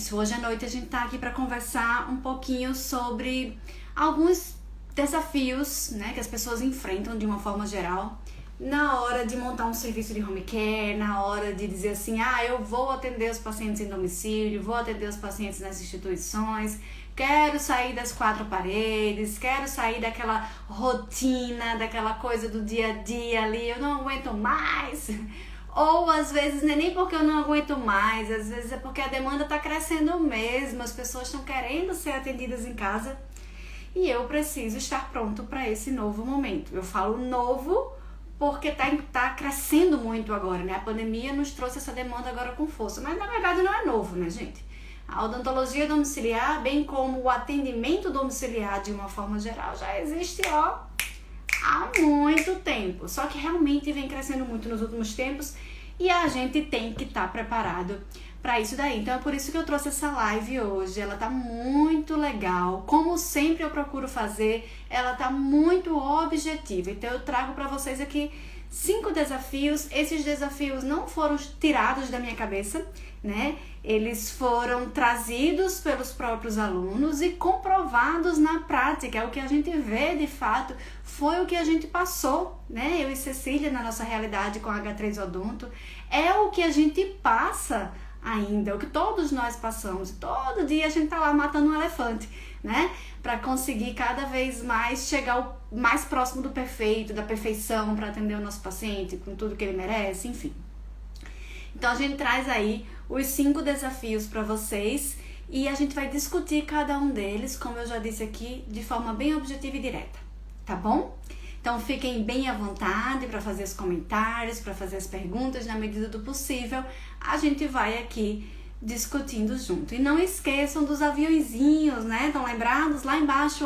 isso. Hoje à noite a gente tá aqui para conversar um pouquinho sobre alguns desafios, né, que as pessoas enfrentam de uma forma geral na hora de montar um serviço de home care, na hora de dizer assim, eu vou atender os pacientes em domicílio, vou atender os pacientes nas instituições, quero sair das quatro paredes, quero sair daquela rotina, daquela coisa do dia a dia ali, eu não aguento mais. Ou às vezes não é nem porque eu não aguento mais, às vezes é porque a demanda está crescendo mesmo, as pessoas estão querendo ser atendidas em casa e eu preciso estar pronto para esse novo momento. Eu falo novo porque tá crescendo muito agora, né? A pandemia nos trouxe essa demanda agora com força, mas na verdade não é novo, né, gente? A odontologia domiciliar, bem como o atendimento domiciliar de uma forma geral, já existe, há muito tempo. Só que realmente vem crescendo muito nos últimos tempos e a gente tem que estar preparado para isso daí. Então é por isso que eu trouxe essa live hoje. Ela tá muito legal. Como sempre eu procuro fazer, ela tá muito objetiva. Então eu trago para vocês aqui 5 desafios. Esses desafios não foram tirados da minha cabeça, né? Eles foram trazidos pelos próprios alunos e comprovados na prática. O que a gente vê de fato foi o que a gente passou, né? Eu e Cecília na nossa realidade com a H3 Odonto. É o que a gente passa ainda, o que todos nós passamos. Todo dia a gente tá lá matando um elefante, né? Para conseguir cada vez mais chegar o mais próximo do perfeito, da perfeição, para atender o nosso paciente com tudo que ele merece, enfim. Então a gente traz aí os 5 desafios para vocês e a gente vai discutir cada um deles, como eu já disse aqui, de forma bem objetiva e direta, tá bom? Então fiquem bem à vontade para fazer os comentários, para fazer as perguntas na medida do possível. A gente vai aqui discutindo junto. E não esqueçam dos aviãozinhos, né? Estão lembrados? Lá embaixo,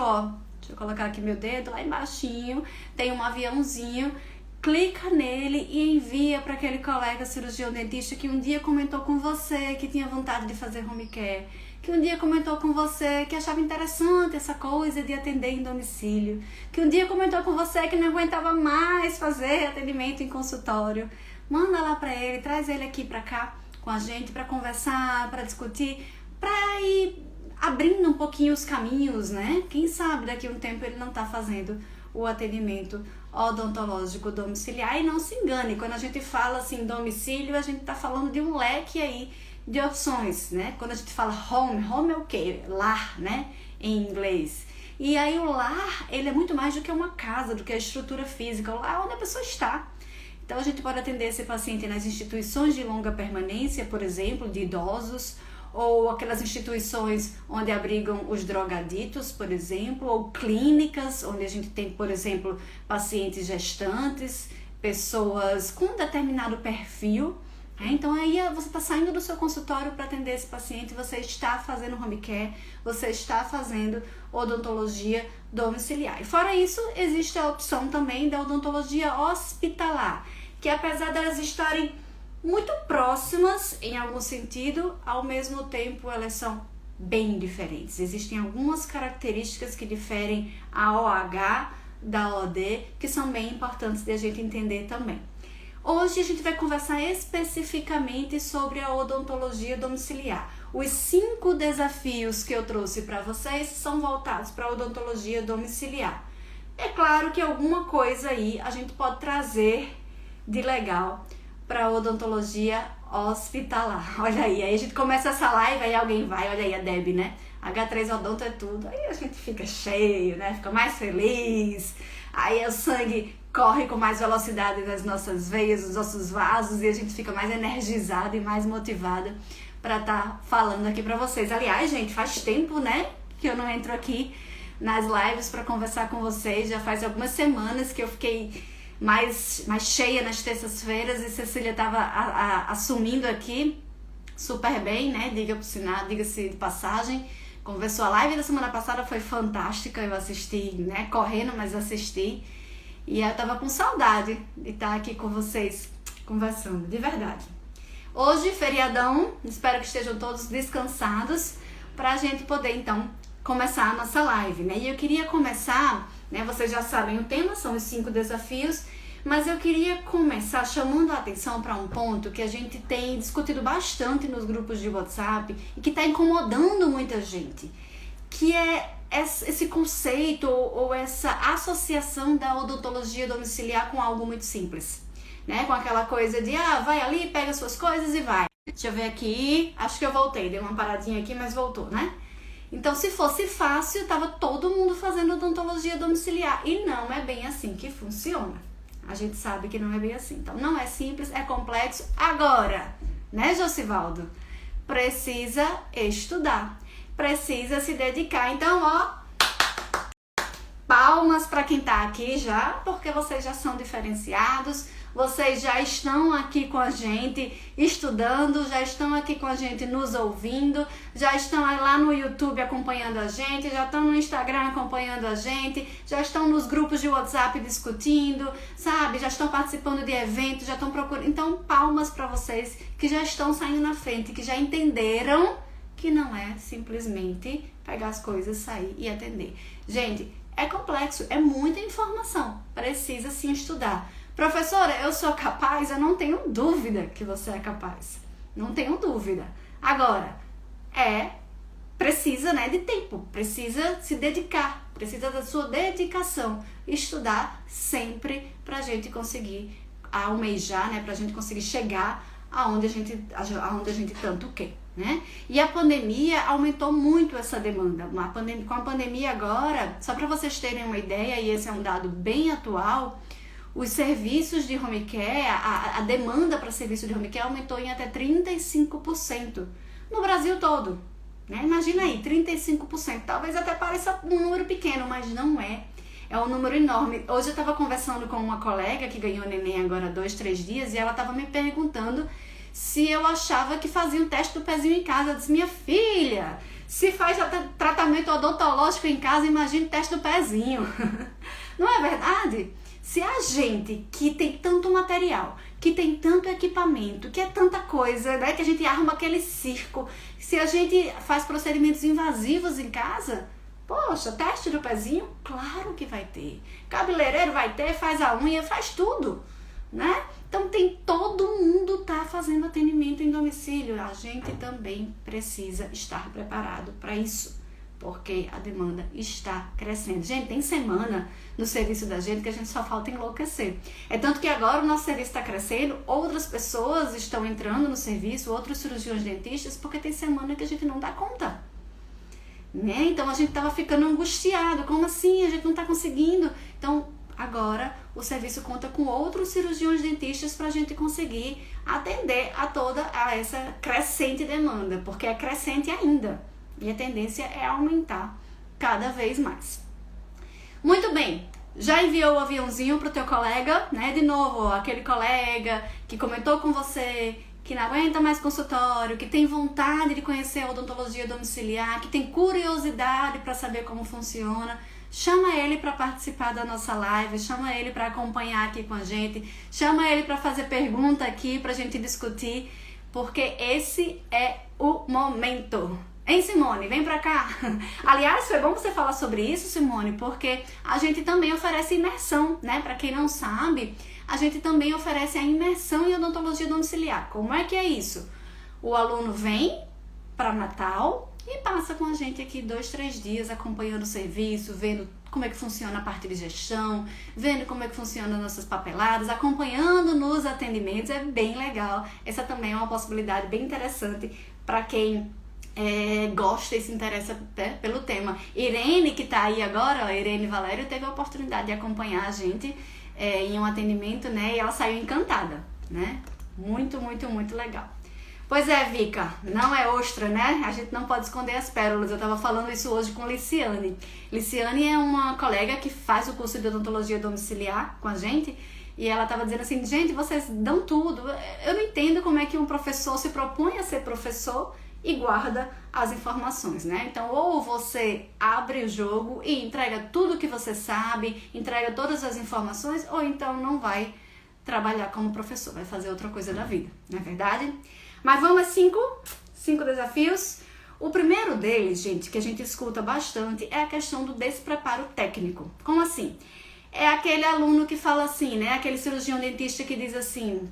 deixa eu colocar aqui meu dedo, lá embaixinho tem um aviãozinho. Clica nele e envia para aquele colega cirurgião dentista que um dia comentou com você que tinha vontade de fazer home care, que um dia comentou com você que achava interessante essa coisa de atender em domicílio, que um dia comentou com você que não aguentava mais fazer atendimento em consultório. Manda lá para ele, traz ele aqui para cá com a gente para conversar, para discutir, para ir abrindo um pouquinho os caminhos, né? Quem sabe daqui a um tempo ele não está fazendo o atendimento odontológico domiciliar. E não se engane, quando a gente fala assim domicílio, a gente está falando de um leque aí de opções, né? Quando a gente fala home é o quê? Lar, né? Em inglês. E aí o lar, ele é muito mais do que uma casa, do que a estrutura física, o lar é onde a pessoa está. Então a gente pode atender esse paciente nas instituições de longa permanência, por exemplo, de idosos, ou aquelas instituições onde abrigam os drogaditos, por exemplo, ou clínicas, onde a gente tem, por exemplo, pacientes gestantes, pessoas com um determinado perfil. Então aí você está saindo do seu consultório para atender esse paciente, você está fazendo home care, você está fazendo odontologia domiciliar. E fora isso, existe a opção também da odontologia hospitalar, que apesar de elas estarem muito próximas em algum sentido, ao mesmo tempo elas são bem diferentes. Existem algumas características que diferem a OH da OD, que são bem importantes de a gente entender também. Hoje a gente vai conversar especificamente sobre a odontologia domiciliar. Os 5 desafios que eu trouxe para vocês são voltados para a odontologia domiciliar. É claro que alguma coisa aí a gente pode trazer de legal para a odontologia hospitalar. Olha aí a gente começa essa live, aí alguém vai, olha aí a Deb, né? H3 Odonto é tudo. Aí a gente fica cheio, né? Fica mais feliz. Aí o sangue corre com mais velocidade nas nossas veias, nos nossos vasos, e a gente fica mais energizada e mais motivada para estar falando aqui para vocês. Aliás, gente, faz tempo, né, que eu não entro aqui nas lives para conversar com vocês. Já faz algumas semanas que eu fiquei mais cheia nas terças-feiras e Cecília estava assumindo aqui super bem, né, diga-se de passagem. Conversou, a live da semana passada foi fantástica, eu assisti, né, correndo, mas assisti. E eu tava com saudade de estar aqui com vocês conversando, de verdade. Hoje, feriadão, espero que estejam todos descansados pra gente poder, então, começar a nossa live, né? E eu queria começar, né, vocês já sabem o tema, são os 5 desafios, Mas eu queria começar chamando a atenção para um ponto que a gente tem discutido bastante nos grupos de WhatsApp e que está incomodando muita gente, que é esse conceito ou essa associação da odontologia domiciliar com algo muito simples, né? Com aquela coisa de, vai ali, pega suas coisas e vai. Deixa eu ver aqui, acho que eu voltei, dei uma paradinha aqui, mas voltou, né? Então, se fosse fácil, tava todo mundo fazendo odontologia domiciliar. E não é bem assim que funciona. A gente sabe que não é bem assim. Então, não é simples, é complexo. Agora, né, Josivaldo? Precisa estudar. Precisa se dedicar. Então, palmas para quem tá aqui já, porque vocês já são diferenciados. Vocês já estão aqui com a gente estudando, já estão aqui com a gente nos ouvindo, já estão aí lá no YouTube acompanhando a gente, já estão no Instagram acompanhando a gente, já estão nos grupos de WhatsApp discutindo, sabe? Já estão participando de eventos, já estão procurando. Então, palmas para vocês que já estão saindo na frente, que já entenderam que não é simplesmente pegar as coisas, sair e atender. Gente, é complexo, é muita informação, precisa sim estudar. Professora, eu sou capaz? Eu não tenho dúvida que você é capaz. Não tenho dúvida. Agora, precisa, né, de tempo. Precisa se dedicar. Precisa da sua dedicação. Estudar sempre pra gente conseguir almejar, né, pra gente conseguir chegar aonde a gente tanto quer, né? E a pandemia aumentou muito essa demanda. Com a pandemia agora, só para vocês terem uma ideia, e esse é um dado bem atual, os serviços de home care, a demanda para serviço de home care aumentou em até 35% no Brasil todo, né? Imagina aí, 35%. Talvez até pareça um número pequeno, mas não é. É um número enorme. Hoje eu estava conversando com uma colega que ganhou neném agora há 2, 3 dias e ela estava me perguntando se eu achava que fazia um teste do pezinho em casa. Eu disse, minha filha, se faz tratamento odontológico em casa, imagine o teste do pezinho. Não é verdade? Se a gente que tem tanto material, que tem tanto equipamento, que é tanta coisa, né, que a gente arruma aquele circo, se a gente faz procedimentos invasivos em casa, poxa, teste do pezinho? Claro que vai ter. Cabeleireiro vai ter, faz a unha, faz tudo, né? Então todo mundo tá fazendo atendimento em domicílio. A gente também precisa estar preparado para isso, porque a demanda está crescendo. Gente, tem semana no serviço da gente que a gente só falta enlouquecer. É tanto que agora o nosso serviço está crescendo, outras pessoas estão entrando no serviço, outros cirurgiões dentistas, porque tem semana que a gente não dá conta, né? Então a gente estava ficando angustiado. Como assim? A gente não está conseguindo. Então agora o serviço conta com outros cirurgiões dentistas para a gente conseguir atender a essa crescente demanda, porque é crescente ainda. E a tendência é aumentar cada vez mais. Muito bem, já enviou o aviãozinho pro teu colega, né? De novo, aquele colega que comentou com você, que não aguenta mais consultório, que tem vontade de conhecer a odontologia domiciliar, que tem curiosidade para saber como funciona. Chama ele para participar da nossa live, chama ele para acompanhar aqui com a gente, chama ele para fazer pergunta aqui pra gente discutir, porque esse é o momento. Hein, Simone? Vem pra cá. Aliás, foi bom você falar sobre isso, Simone, porque a gente também oferece imersão, né? Pra quem não sabe, a gente também oferece a imersão em odontologia domiciliar. Como é que é isso? O aluno vem para Natal e passa com a gente aqui 2, 3 dias acompanhando o serviço, vendo como é que funciona a parte de gestão, vendo como é que funcionam nossas papeladas, acompanhando nos atendimentos. É bem legal. Essa também é uma possibilidade bem interessante para quem gosta e se interessa, né, pelo tema. Irene, que tá aí agora, ó, Irene Valério, teve a oportunidade de acompanhar a gente em um atendimento, né, e ela saiu encantada, né? Muito, muito, muito legal. Pois é, Vika, não é ostra, né? A gente não pode esconder as pérolas. Eu tava falando isso hoje com Liciane. Liciane é uma colega que faz o curso de odontologia domiciliar com a gente, e ela tava dizendo assim, gente, vocês dão tudo. Eu não entendo como é que um professor se propõe a ser professor e guarda as informações, né? Então, ou você abre o jogo e entrega tudo que você sabe, entrega todas as informações, ou então não vai trabalhar como professor, vai fazer outra coisa da vida, não é verdade? Mas vamos a 5 desafios. O primeiro deles, gente, que a gente escuta bastante, é a questão do despreparo técnico. Como assim? é aquele aluno que fala assim, né? Aquele cirurgião dentista que diz assim: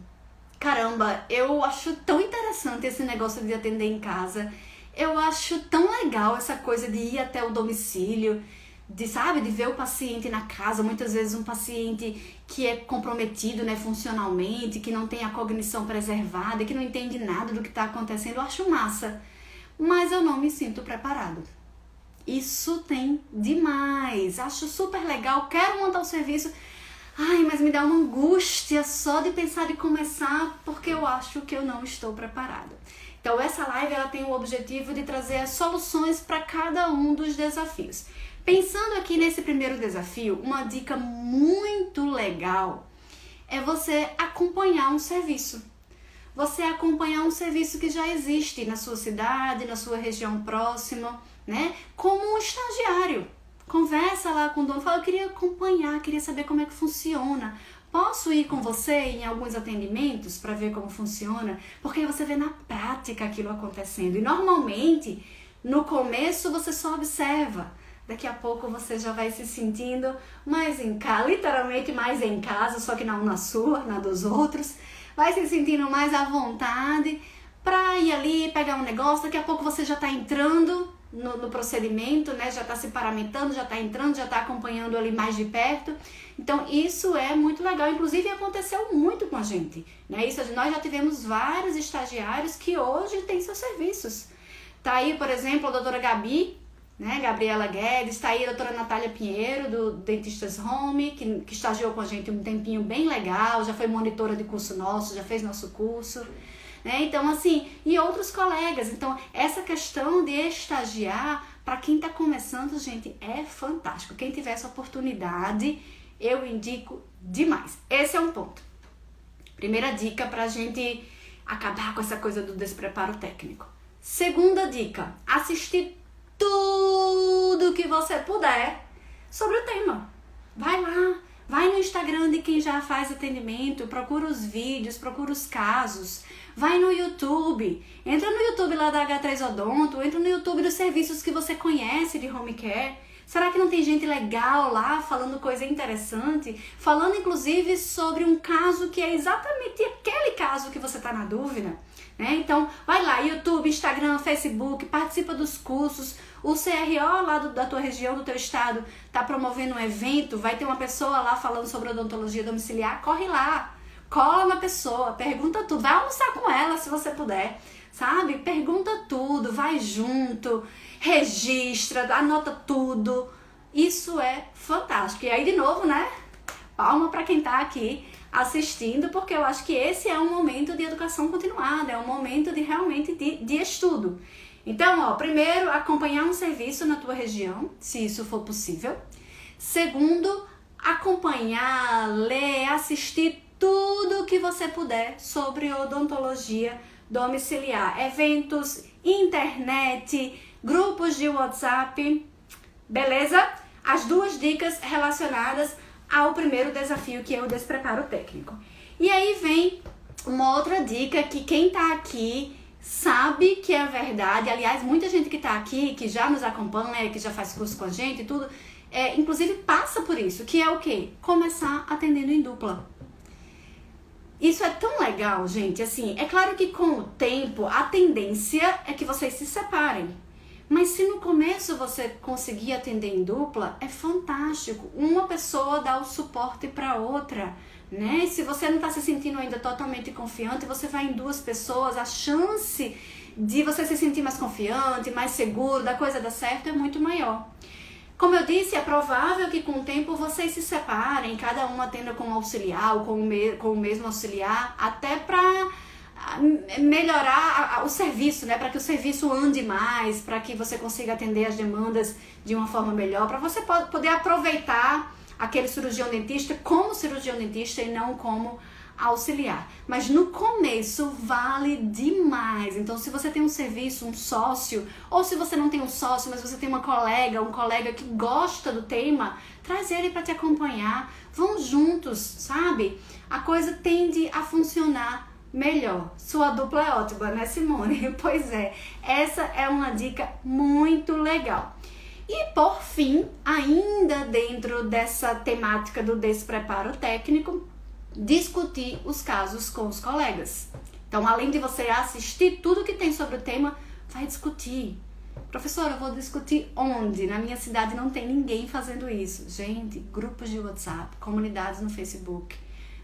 caramba, eu acho tão interessante esse negócio de atender em casa. Eu acho tão legal essa coisa de ir até o domicílio, de, sabe, de ver o paciente na casa, muitas vezes um paciente que é comprometido, né, funcionalmente, que não tem a cognição preservada, que não entende nada do que está acontecendo. Eu acho massa, mas eu não me sinto preparado. Isso tem demais, acho super legal, quero montar o serviço. Ai, mas me dá uma angústia só de pensar em começar, porque eu acho que eu não estou preparada. Então essa live ela tem o objetivo de trazer as soluções para cada um dos desafios. Pensando aqui nesse primeiro desafio, uma dica muito legal é você acompanhar um serviço. Você acompanhar um serviço que já existe na sua cidade, na sua região próxima, né? Como um estagiário. Conversa lá com o dono, fala: eu queria acompanhar, queria saber como é que funciona. Posso ir com você em alguns atendimentos para ver como funciona? Porque aí você vê na prática aquilo acontecendo. E normalmente, no começo você só observa. Daqui a pouco você já vai se sentindo mais em casa, literalmente mais em casa, só que não na sua, na dos outros. Vai se sentindo mais à vontade para ir ali, pegar um negócio. Daqui a pouco você já está entrando no procedimento, né? Já está se paramentando, já está entrando, já está acompanhando ali mais de perto. Então isso é muito legal, inclusive aconteceu muito com a gente, né? Nós já tivemos vários estagiários que hoje têm seus serviços. Tá aí, por exemplo, a doutora Gabi, né? Gabriela Guedes, tá aí a doutora Natália Pinheiro, do Dentistas Home, que estagiou com a gente um tempinho bem legal, já foi monitora de curso nosso, já fez nosso curso. Né? Então, assim, e outros colegas. Então, essa questão de estagiar, para quem está começando, gente, é fantástico. Quem tiver essa oportunidade, eu indico demais. Esse é um ponto. Primeira dica para a gente acabar com essa coisa do despreparo técnico. Segunda dica: assistir tudo que você puder sobre o tema. Vai lá. Vai no Instagram de quem já faz atendimento, procura os vídeos, procura os casos. Vai no YouTube, entra no YouTube lá da H3 Odonto, entra no YouTube dos serviços que você conhece de home care. Será que não tem gente legal lá falando coisa interessante? Falando inclusive sobre um caso que é exatamente aquele caso que você está na dúvida. Né? Então vai lá, YouTube, Instagram, Facebook, participa dos cursos. O CRO lá da tua região, do teu estado, está promovendo um evento, vai ter uma pessoa lá falando sobre odontologia domiciliar, corre lá, cola na pessoa, pergunta tudo, vai almoçar com ela se você puder, sabe? Pergunta tudo, vai junto, registra, anota tudo. Isso é fantástico. E aí, de novo, né? Palma para quem está aqui assistindo, porque eu acho que esse é um momento de educação continuada, é um momento de realmente de estudo. Então, ó, primeiro, acompanhar um serviço na tua região, se isso for possível. Segundo, acompanhar, ler, assistir tudo que você puder sobre odontologia domiciliar. Eventos, internet, grupos de WhatsApp, beleza? As duas dicas relacionadas ao primeiro desafio, que é o despreparo técnico. E aí vem uma outra dica que quem tá aqui sabe que é verdade. Aliás, muita gente que tá aqui, que já nos acompanha, que já faz curso com a gente e tudo, inclusive passa por isso, que é o quê? Começar atendendo em dupla. Isso é tão legal, gente, assim, é claro que com o tempo a tendência é que vocês se separem. Mas se no começo você conseguir atender em dupla, é fantástico. Uma pessoa dá o suporte para outra, né? Se você não está se sentindo ainda totalmente confiante, você vai em duas pessoas, a chance de você se sentir mais confiante, mais seguro, da coisa dar certo é muito maior. Como eu disse, é provável que com o tempo vocês se separem, cada um atenda com um auxiliar ou com o mesmo auxiliar, até para melhorar o serviço, né? Para que o serviço ande mais, para que você consiga atender as demandas de uma forma melhor, para você poder aproveitar aquele cirurgião dentista como cirurgião dentista e não como auxiliar. Mas no começo vale demais. Então, se você tem um serviço, um sócio, ou se você não tem um sócio, mas você tem uma colega, um colega que gosta do tema, traz ele para te acompanhar. Vão juntos, sabe? A coisa tende a funcionar melhor. Sua dupla é ótima, né, Simone? Pois é, essa é uma dica muito legal. E por fim, ainda dentro dessa temática do despreparo técnico, discutir os casos com os colegas. Então, além de você assistir tudo que tem sobre o tema, vai discutir. Professora, eu vou discutir onde? Na minha cidade não tem ninguém fazendo isso. Gente, grupos de WhatsApp, comunidades no Facebook.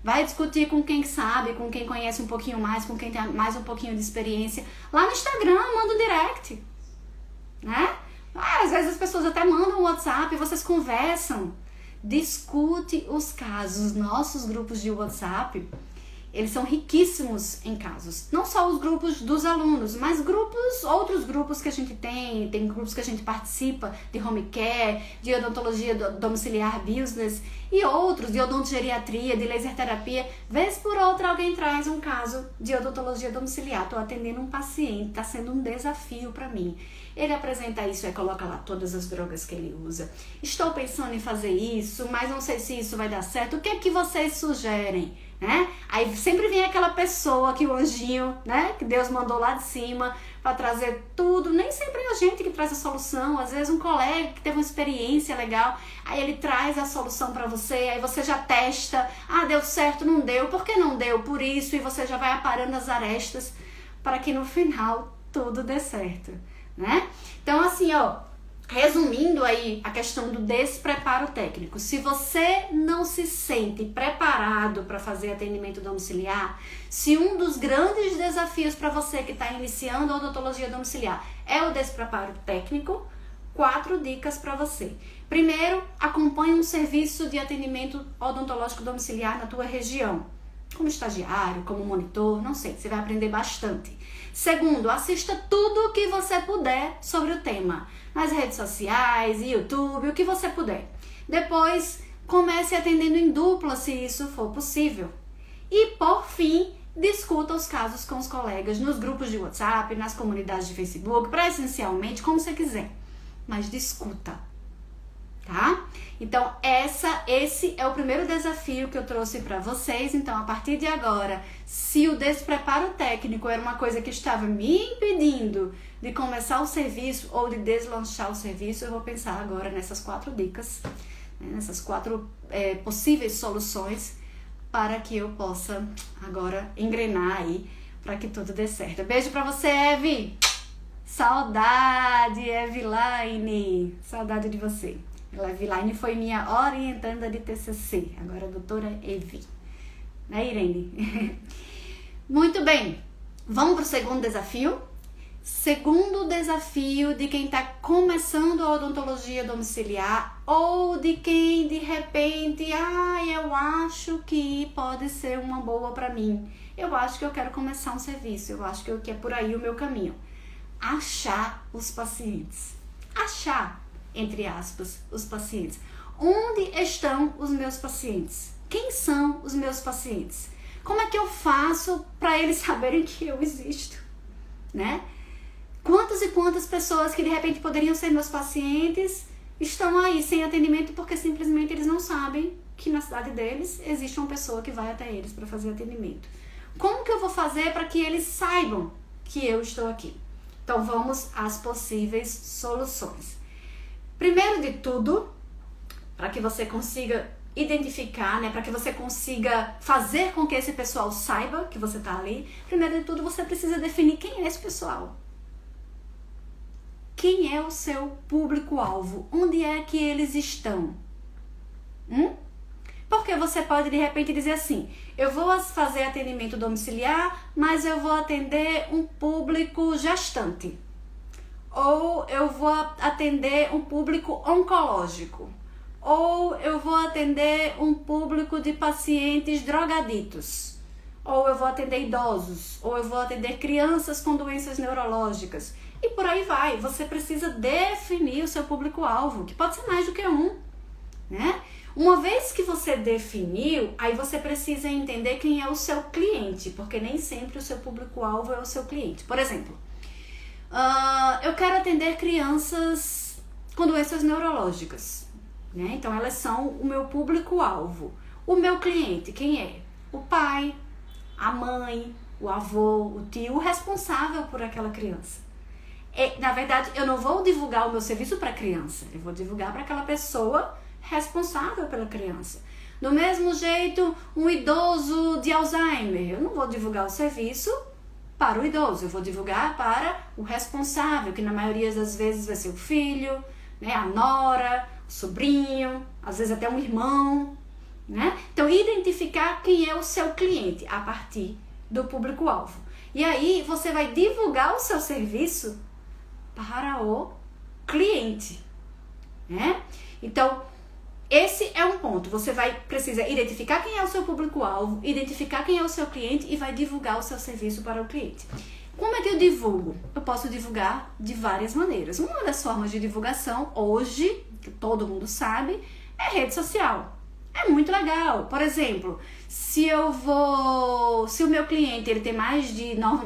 Vai discutir com quem sabe, com quem conhece um pouquinho mais, com quem tem mais um pouquinho de experiência. Lá no Instagram, manda um direct, né? Às vezes as pessoas até mandam um WhatsApp, vocês conversam. Discute os casos. Nossos grupos de WhatsApp, eles são riquíssimos em casos. Não só os grupos dos alunos, mas outros grupos que a gente tem grupos que a gente participa de home care, de odontologia domiciliar business e outros, de odontogeriatria, de laser terapia. Vez por outra alguém traz um caso de odontologia domiciliar. Estou atendendo um paciente, está sendo um desafio para mim. Ele apresenta isso e coloca lá todas as drogas que ele usa. Estou pensando em fazer isso, mas não sei se isso vai dar certo. O que é que vocês sugerem? Né? Aí sempre vem aquela pessoa que o anjinho, né, que Deus mandou lá de cima para trazer tudo. Nem sempre é a gente que traz a solução, às vezes um colega que teve uma experiência legal, aí ele traz a solução para você, aí você já testa, deu certo, não deu, por que não deu? Por isso, e você já vai aparando as arestas para que no final tudo dê certo, né? Então assim, resumindo aí a questão do despreparo técnico, se você não se sente preparado para fazer atendimento domiciliar, se um dos grandes desafios para você que está iniciando a odontologia domiciliar é o despreparo técnico, 4 dicas para você. Primeiro, acompanhe um serviço de atendimento odontológico domiciliar na tua região, como estagiário, como monitor, não sei, você vai aprender bastante. Segundo, assista tudo o que você puder sobre o tema, nas redes sociais, YouTube, o que você puder. Depois, comece atendendo em dupla, se isso for possível. E, por fim, discuta os casos com os colegas nos grupos de WhatsApp, nas comunidades de Facebook, presencialmente, como você quiser. Mas discuta, tá? Então, esse é o primeiro desafio que eu trouxe para vocês. Então, a partir de agora, se o despreparo técnico era uma coisa que estava me impedindo de começar o serviço ou de deslanchar o serviço, eu vou pensar agora nessas 4 dicas, né, nessas 4 possíveis soluções para que eu possa agora engrenar aí para que tudo dê certo. Beijo para você, Evi! Saudade, Evilaine! Saudade de você. A Evilaine foi minha orientanda de TCC, agora a doutora Evi. Né, Irene? Muito bem, vamos para o segundo desafio? Segundo desafio de quem está começando a odontologia domiciliar ou de quem de repente, eu acho que pode ser uma boa para mim. Eu acho que eu quero começar um serviço, eu acho que é por aí o meu caminho. Achar os pacientes. Achar, entre aspas, os pacientes. Onde estão os meus pacientes? Quem são os meus pacientes? Como é que eu faço para eles saberem que eu existo? Né? Quantas e quantas pessoas que de repente poderiam ser meus pacientes estão aí sem atendimento porque simplesmente eles não sabem que na cidade deles existe uma pessoa que vai até eles para fazer atendimento. Como que eu vou fazer para que eles saibam que eu estou aqui? Então vamos às possíveis soluções. Primeiro de tudo, para que você consiga identificar, né, para que você consiga fazer com que esse pessoal saiba que você está ali, primeiro de tudo você precisa definir quem é esse pessoal. Quem é o seu público-alvo? Onde é que eles estão? Porque você pode de repente dizer assim, eu vou fazer atendimento domiciliar, mas eu vou atender um público gestante. Ou eu vou atender um público oncológico. Ou eu vou atender um público de pacientes drogaditos. Ou eu vou atender idosos. Ou eu vou atender crianças com doenças neurológicas. E por aí vai. Você precisa definir o seu público-alvo, que pode ser mais do que um, né? Uma vez que você definiu, aí você precisa entender quem é o seu cliente, porque nem sempre o seu público-alvo é o seu cliente. Por exemplo, eu quero atender crianças com doenças neurológicas, né? Então elas são o meu público-alvo. O meu cliente, quem é? O pai, a mãe, o avô, o tio, o responsável por aquela criança. Na verdade, eu não vou divulgar o meu serviço para criança, eu vou divulgar para aquela pessoa responsável pela criança. Do mesmo jeito, um idoso de Alzheimer, eu não vou divulgar o serviço para o idoso, eu vou divulgar para o responsável, que na maioria das vezes vai ser o filho, né, a nora, o sobrinho, às vezes até um irmão, né? Então, identificar quem é o seu cliente a partir do público-alvo. E aí, você vai divulgar o seu serviço para o cliente, né? Então, esse é um ponto. Você precisa identificar quem é o seu público-alvo, identificar quem é o seu cliente e vai divulgar o seu serviço para o cliente. Como é que eu divulgo? Eu posso divulgar de várias maneiras. Uma das formas de divulgação, hoje, que todo mundo sabe, é rede social. É muito legal. Por exemplo, se o meu cliente ele tem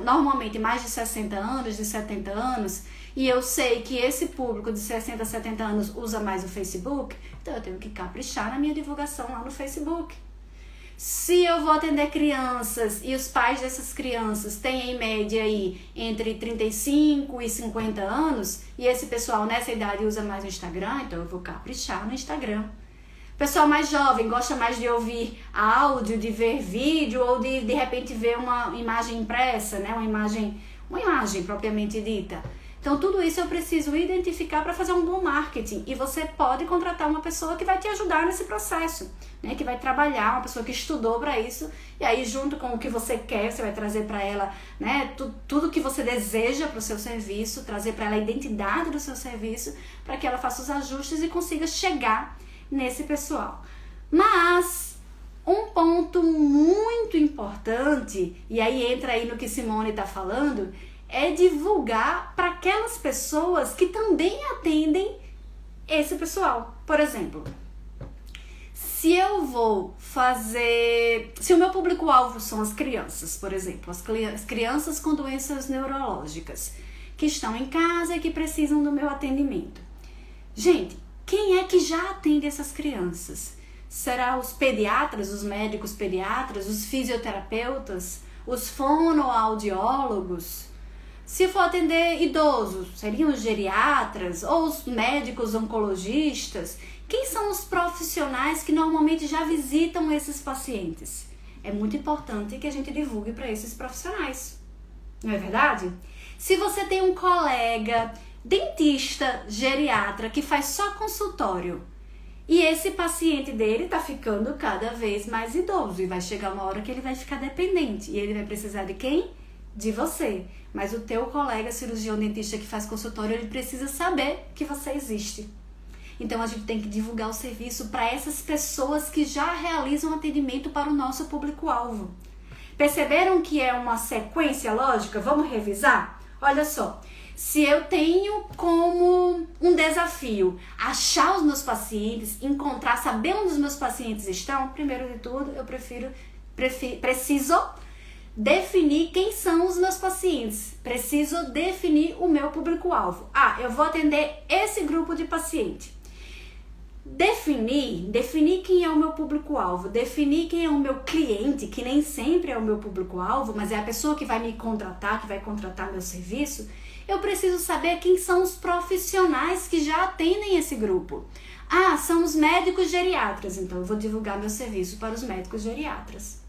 normalmente mais de 60 anos, de 70 anos, e eu sei que esse público de 60 a 70 anos usa mais o Facebook, então eu tenho que caprichar na minha divulgação lá no Facebook. Se eu vou atender crianças e os pais dessas crianças têm em média aí entre 35 e 50 anos, e esse pessoal nessa idade usa mais o Instagram, então eu vou caprichar no Instagram. O pessoal mais jovem gosta mais de ouvir áudio, de ver vídeo ou de repente ver uma imagem impressa, né? Uma imagem propriamente dita. Então, tudo isso eu preciso identificar para fazer um bom marketing. E você pode contratar uma pessoa que vai te ajudar nesse processo, né? Que vai trabalhar, uma pessoa que estudou para isso. E aí, junto com o que você quer, você vai trazer para ela, né? Tudo que você deseja para o seu serviço, trazer para ela a identidade do seu serviço, para que ela faça os ajustes e consiga chegar nesse pessoal. Mas um ponto muito importante, e aí entra aí no que Simone está falando, é divulgar para aquelas pessoas que também atendem esse pessoal. Por exemplo, se o meu público-alvo são as crianças, por exemplo, as crianças com doenças neurológicas, que estão em casa e que precisam do meu atendimento. Gente, quem é que já atende essas crianças? Será os pediatras, os médicos pediatras, os fisioterapeutas, os fonoaudiólogos? Se for atender idosos, seriam os geriatras ou os médicos oncologistas? Quem são os profissionais que normalmente já visitam esses pacientes? É muito importante que a gente divulgue para esses profissionais, não é verdade? Se você tem um colega dentista geriatra que faz só consultório e esse paciente dele está ficando cada vez mais idoso e vai chegar uma hora que ele vai ficar dependente e ele vai precisar de quem? De você. Mas o teu colega cirurgião dentista que faz consultório, ele precisa saber que você existe. Então a gente tem que divulgar o serviço para essas pessoas que já realizam atendimento para o nosso público-alvo. Perceberam que é uma sequência lógica? Vamos revisar? Olha só, se eu tenho como um desafio achar os meus pacientes, saber onde os meus pacientes estão, primeiro de tudo, eu preciso definir quem são os meus pacientes. Preciso definir o meu público-alvo. Eu vou atender esse grupo de paciente. Definir quem é o meu público-alvo, definir quem é o meu cliente, que nem sempre é o meu público-alvo, mas é a pessoa que vai me contratar, que vai contratar meu serviço. Eu preciso saber quem são os profissionais que já atendem esse grupo. São os médicos geriatras, então eu vou divulgar meu serviço para os médicos geriatras.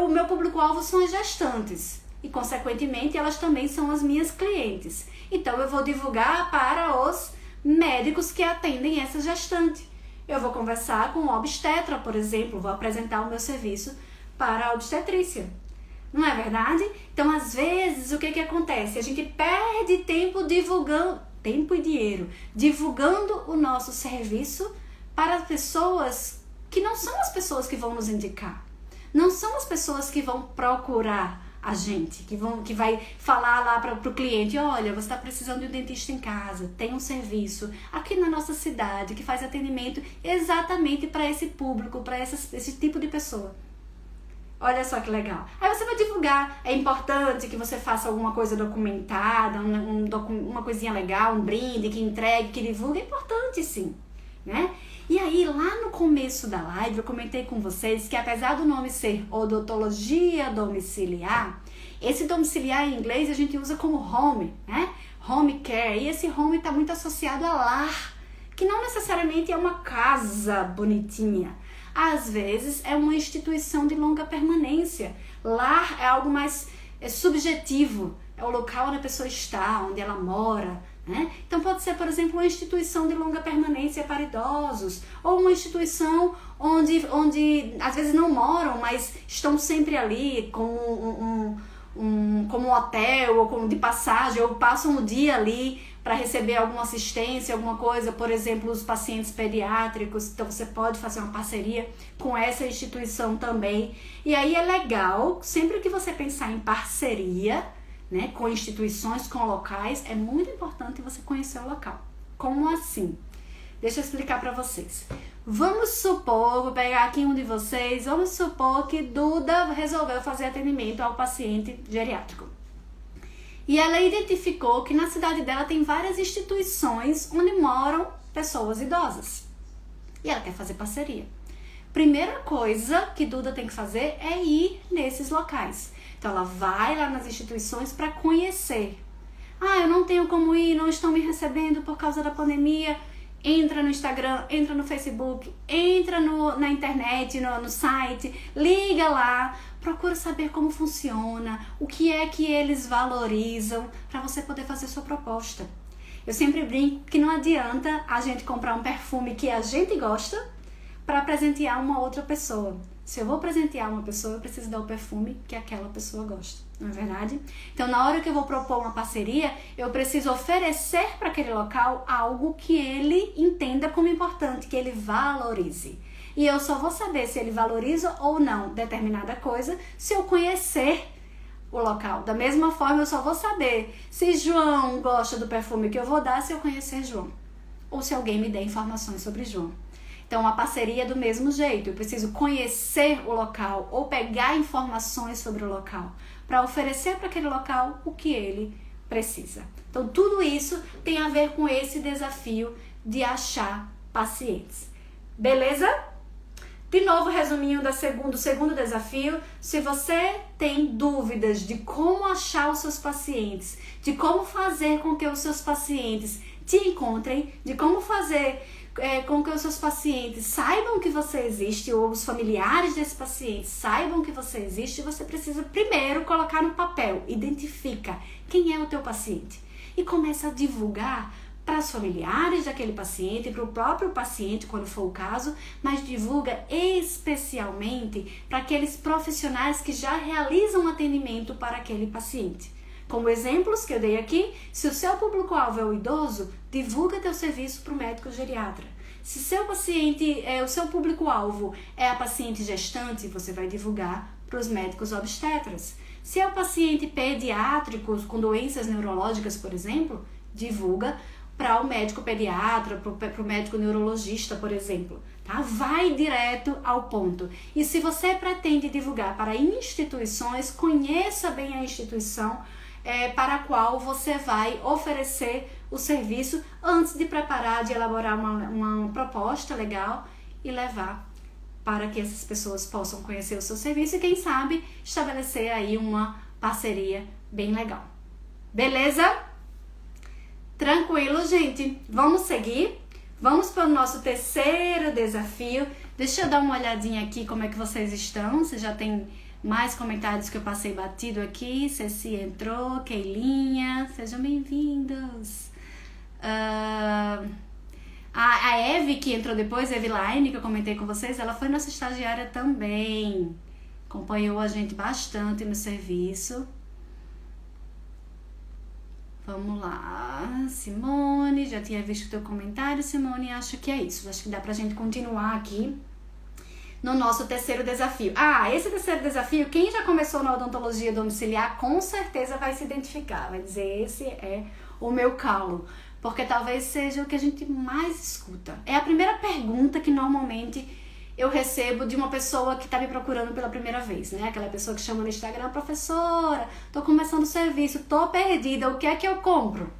O meu público-alvo são as gestantes e, consequentemente, elas também são as minhas clientes. Então, eu vou divulgar para os médicos que atendem essa gestante. Eu vou conversar com o obstetra, por exemplo, vou apresentar o meu serviço para a obstetrícia. Não é verdade? Então, às vezes, o que acontece? A gente perde tempo divulgando, tempo e dinheiro, divulgando o nosso serviço para pessoas que não são as pessoas que vão nos indicar. Não são as pessoas que vão procurar a gente, que vai falar lá para o cliente, olha, você está precisando de um dentista em casa, tem um serviço aqui na nossa cidade que faz atendimento exatamente para esse público, para esse tipo de pessoa. Olha só que legal. Aí você vai divulgar, é importante que você faça alguma coisa documentada, uma coisinha legal, um brinde, que entregue, que divulgue, é importante sim, né? E aí, lá no começo da live, eu comentei com vocês que apesar do nome ser odontologia domiciliar, esse domiciliar em inglês a gente usa como home, né? home care, e esse home está muito associado a lar, que não necessariamente é uma casa bonitinha. Às vezes é uma instituição de longa permanência. Lar é algo mais subjetivo, é o local onde a pessoa está, onde ela mora, né? Então pode ser, por exemplo, uma instituição de longa permanência para idosos, ou uma instituição onde às vezes não moram, mas estão sempre ali como um hotel, ou como de passagem, ou passam o dia ali para receber alguma assistência, alguma coisa, por exemplo, os pacientes pediátricos. Então você pode fazer uma parceria com essa instituição também. E aí é legal, sempre que você pensar em parceria, né, com instituições, com locais, é muito importante você conhecer o local. Como assim? Deixa eu explicar para vocês. Vamos supor, vou pegar aqui um de vocês, vamos supor que Duda resolveu fazer atendimento ao paciente geriátrico. E ela identificou que na cidade dela tem várias instituições onde moram pessoas idosas. E ela quer fazer parceria. Primeira coisa que Duda tem que fazer é ir nesses locais. Então ela vai lá nas instituições para conhecer. Ah, eu não tenho como ir, não estão me recebendo por causa da pandemia. Entra no Instagram, entra no Facebook, entra na internet, no site, liga lá, procura saber como funciona, o que é que eles valorizam para você poder fazer sua proposta. Eu sempre brinco que não adianta a gente comprar um perfume que a gente gosta para presentear uma outra pessoa. Se eu vou presentear uma pessoa, eu preciso dar o perfume que aquela pessoa gosta, não é verdade? Então, na hora que eu vou propor uma parceria, eu preciso oferecer para aquele local algo que ele entenda como importante, que ele valorize. E eu só vou saber se ele valoriza ou não determinada coisa se eu conhecer o local. Da mesma forma, eu só vou saber se João gosta do perfume que eu vou dar se eu conhecer João. Ou se alguém me der informações sobre João. Então, a parceria é do mesmo jeito. Eu preciso conhecer o local ou pegar informações sobre o local para oferecer para aquele local o que ele precisa. Então, tudo isso tem a ver com esse desafio de achar pacientes. Beleza? De novo, resuminho do segundo desafio. Se você tem dúvidas de como achar os seus pacientes, de como fazer com que os seus pacientes te encontrem, de como fazer com que os seus pacientes saibam que você existe, ou os familiares desse paciente saibam que você existe, você precisa primeiro colocar no papel, identifica quem é o teu paciente e começa a divulgar para os familiares daquele paciente, para o próprio paciente, quando for o caso, mas divulga especialmente para aqueles profissionais que já realizam atendimento para aquele paciente. Como exemplos que eu dei aqui, se o seu público-alvo é o idoso, divulga teu serviço para o médico geriatra. Se o seu público-alvo é a paciente gestante, você vai divulgar para os médicos obstetras. Se é o paciente pediátrico com doenças neurológicas, por exemplo, divulga para o médico pediatra, para o médico neurologista, por exemplo. Tá? Vai direto ao ponto. E se você pretende divulgar para instituições, conheça bem a instituição para a qual você vai oferecer o serviço antes de preparar, de elaborar uma proposta legal e levar para que essas pessoas possam conhecer o seu serviço e, quem sabe, estabelecer aí uma parceria bem legal. Beleza? Tranquilo, gente? Vamos seguir? Vamos para o nosso terceiro desafio. Deixa eu dar uma olhadinha aqui como é que vocês estão. Você já tem mais comentários que eu passei batido aqui. Ceci entrou, Keilinha, sejam bem-vindos. A Eve, que entrou depois, Eveline, que eu comentei com vocês, ela foi nossa estagiária também. Acompanhou a gente bastante no serviço. Vamos lá. Simone, já tinha visto o teu comentário, Simone, acho que é isso. Acho que dá pra gente continuar aqui no nosso terceiro desafio. Esse terceiro desafio, quem já começou na odontologia domiciliar, com certeza vai se identificar. Vai dizer, esse é o meu calo. Porque talvez seja o que a gente mais escuta. É a primeira pergunta que normalmente eu recebo de uma pessoa que está me procurando pela primeira vez, né? Aquela pessoa que chama no Instagram, professora, tô começando o serviço, tô perdida, o que é que eu compro?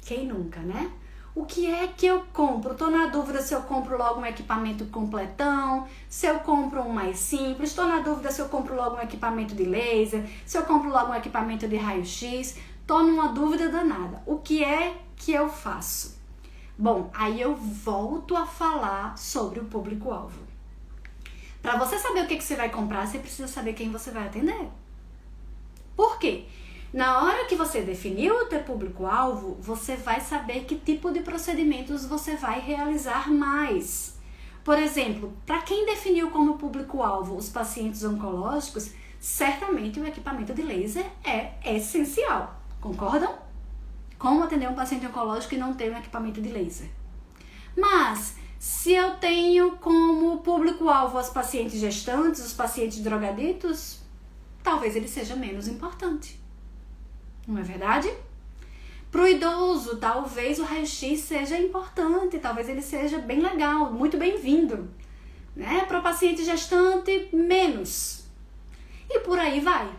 Quem nunca, né? O que é que eu compro? Tô na dúvida se eu compro logo um equipamento completão, se eu compro um mais simples, tô na dúvida se eu compro logo um equipamento de laser, se eu compro logo um equipamento de raio-x. tô numa dúvida danada. O que é que eu faço? Bom, aí eu volto a falar sobre o público-alvo. Para você saber o que você vai comprar, você precisa saber quem você vai atender. Por quê? Na hora que você definiu o teu público-alvo, você vai saber que tipo de procedimentos você vai realizar mais. Por exemplo, para quem definiu como público-alvo os pacientes oncológicos, certamente o equipamento de laser é essencial. Concordam? Como atender um paciente oncológico e não ter um equipamento de laser? Mas, se eu tenho como público-alvo os pacientes gestantes, os pacientes drogaditos, talvez ele seja menos importante. Não é verdade? Para o idoso, talvez o raio-x seja importante, talvez ele seja bem legal, muito bem-vindo. Né? Para o paciente gestante, menos. E por aí vai.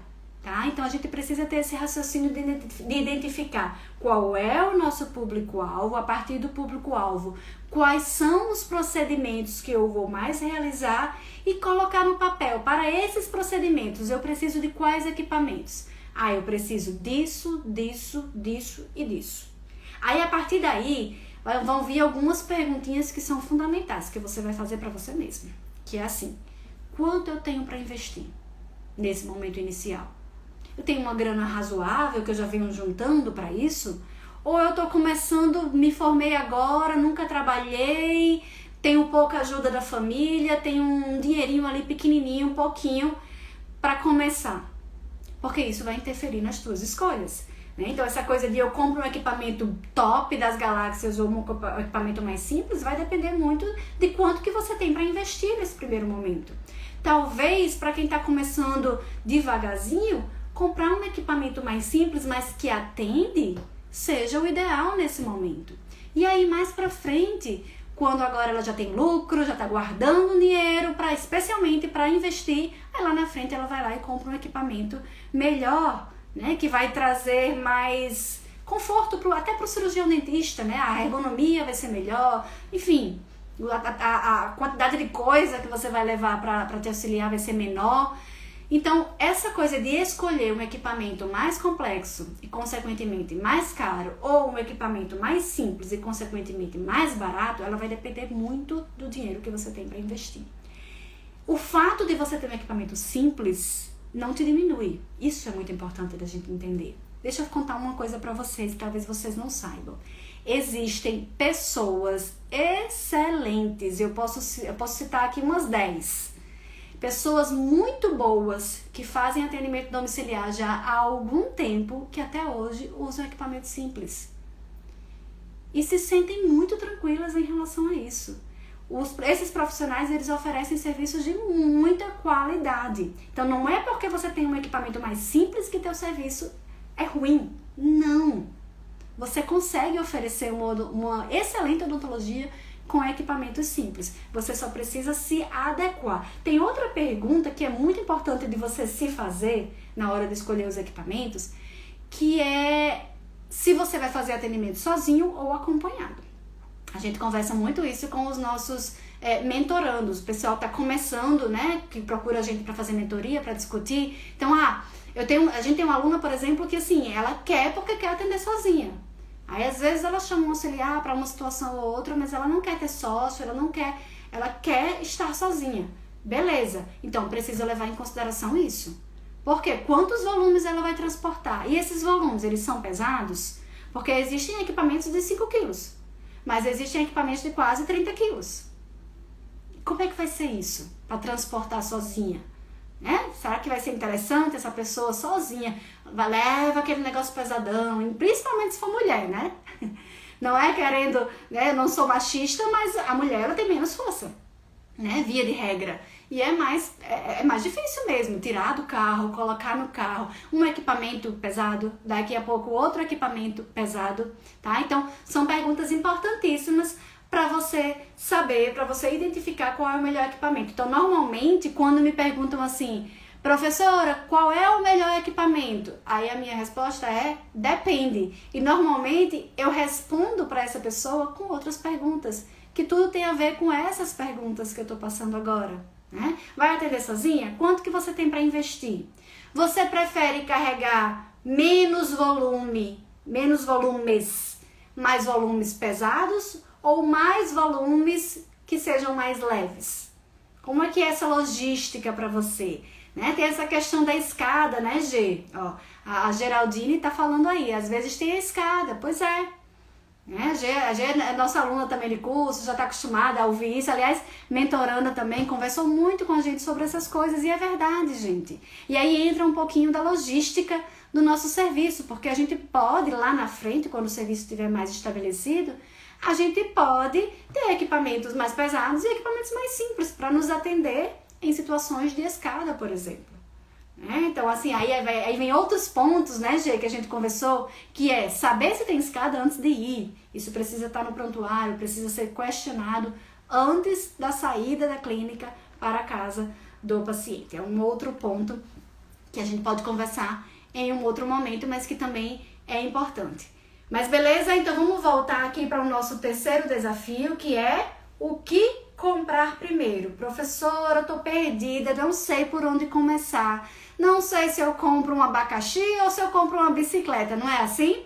Tá? Então a gente precisa ter esse raciocínio de identificar qual é o nosso público-alvo, a partir do público-alvo, quais são os procedimentos que eu vou mais realizar e colocar no papel. Para esses procedimentos, eu preciso de quais equipamentos? Eu preciso disso, disso, disso e disso. Aí a partir daí, vão vir algumas perguntinhas que são fundamentais, que você vai fazer para você mesmo. Que é assim, quanto eu tenho para investir nesse momento inicial? Eu tenho uma grana razoável que eu já venho juntando para isso? Ou eu estou começando, me formei agora, nunca trabalhei, tenho pouca ajuda da família, tenho um dinheirinho ali pequenininho, um pouquinho para começar? Porque isso vai interferir nas tuas escolhas. Né? Então essa coisa de eu compro um equipamento top das galáxias ou um equipamento mais simples vai depender muito de quanto que você tem para investir nesse primeiro momento. Talvez para quem está começando devagarzinho, comprar um equipamento mais simples, mas que atende, seja o ideal nesse momento. E aí mais pra frente, quando agora ela já tem lucro, já está guardando dinheiro, especialmente para investir, aí lá na frente ela vai lá e compra um equipamento melhor, né, que vai trazer mais conforto até para o cirurgião dentista, né, a ergonomia vai ser melhor, enfim, a quantidade de coisa que você vai levar para te auxiliar vai ser menor. Então, essa coisa de escolher um equipamento mais complexo e, consequentemente, mais caro, ou um equipamento mais simples e, consequentemente, mais barato, ela vai depender muito do dinheiro que você tem para investir. O fato de você ter um equipamento simples não te diminui. Isso é muito importante da gente entender. Deixa eu contar uma coisa para vocês, talvez vocês não saibam. Existem pessoas excelentes, eu posso citar aqui umas 10. Pessoas muito boas que fazem atendimento domiciliar já há algum tempo, que até hoje usam equipamento simples. E se sentem muito tranquilas em relação a isso. Esses profissionais, eles oferecem serviços de muita qualidade. Então não é porque você tem um equipamento mais simples que teu serviço é ruim. Não. Você consegue oferecer uma excelente odontologia com equipamentos simples. Você só precisa se adequar. Tem outra pergunta que é muito importante de você se fazer na hora de escolher os equipamentos, que é se você vai fazer atendimento sozinho ou acompanhado. A gente conversa muito isso com os nossos mentorandos. O pessoal está começando, né, que procura a gente para fazer mentoria, para discutir. Então, a gente tem uma aluna, por exemplo, que assim, ela quer porque quer atender sozinha. Aí às vezes ela chama um auxiliar para uma situação ou outra, mas ela não quer ter sócio, ela quer estar sozinha. Beleza, então precisa levar em consideração isso. Por quê? Quantos volumes ela vai transportar? E esses volumes, eles são pesados? Porque existem equipamentos de 5 quilos, mas existem equipamentos de quase 30 quilos. Como é que vai ser isso para transportar sozinha? Né? Será que vai ser interessante essa pessoa sozinha? Leva aquele negócio pesadão, principalmente se for mulher, né? Não é querendo, né? Eu não sou machista, mas a mulher ela tem menos força, né? Via de regra. E é mais difícil mesmo, tirar do carro, colocar no carro um equipamento pesado, daqui a pouco outro equipamento pesado, tá? Então, são perguntas importantíssimas para você saber, para você identificar qual é o melhor equipamento. Então, normalmente, quando me perguntam assim, professora, qual é o melhor equipamento? Aí a minha resposta é, depende. E normalmente eu respondo para essa pessoa com outras perguntas, que tudo tem a ver com essas perguntas que eu estou passando agora. Né? Vai atender sozinha? Quanto que você tem para investir? Você prefere carregar menos volume, menos volumes, mais volumes pesados ou mais volumes que sejam mais leves? Como é que é essa logística para você? Né? Tem essa questão da escada, né, Gê? Ó, a Geraldine tá falando aí, às vezes tem a escada, pois é. Né? A Gê é nossa aluna também de curso, já está acostumada a ouvir isso. Aliás, mentoranda também, conversou muito com a gente sobre essas coisas e é verdade, gente. E aí entra um pouquinho da logística do nosso serviço, porque a gente pode, lá na frente, quando o serviço estiver mais estabelecido, a gente pode ter equipamentos mais pesados e equipamentos mais simples para nos atender em situações de escada, por exemplo. Então, assim, aí vem outros pontos, né, Gê, que a gente conversou, que é saber se tem escada antes de ir. Isso precisa estar no prontuário, precisa ser questionado antes da saída da clínica para a casa do paciente. É um outro ponto que a gente pode conversar em um outro momento, mas que também é importante. Mas beleza? Então vamos voltar aqui para o nosso terceiro desafio, que é o que comprar primeiro. Professora, eu tô perdida, não sei por onde começar. Não sei se eu compro um abacaxi ou se eu compro uma bicicleta, não é assim?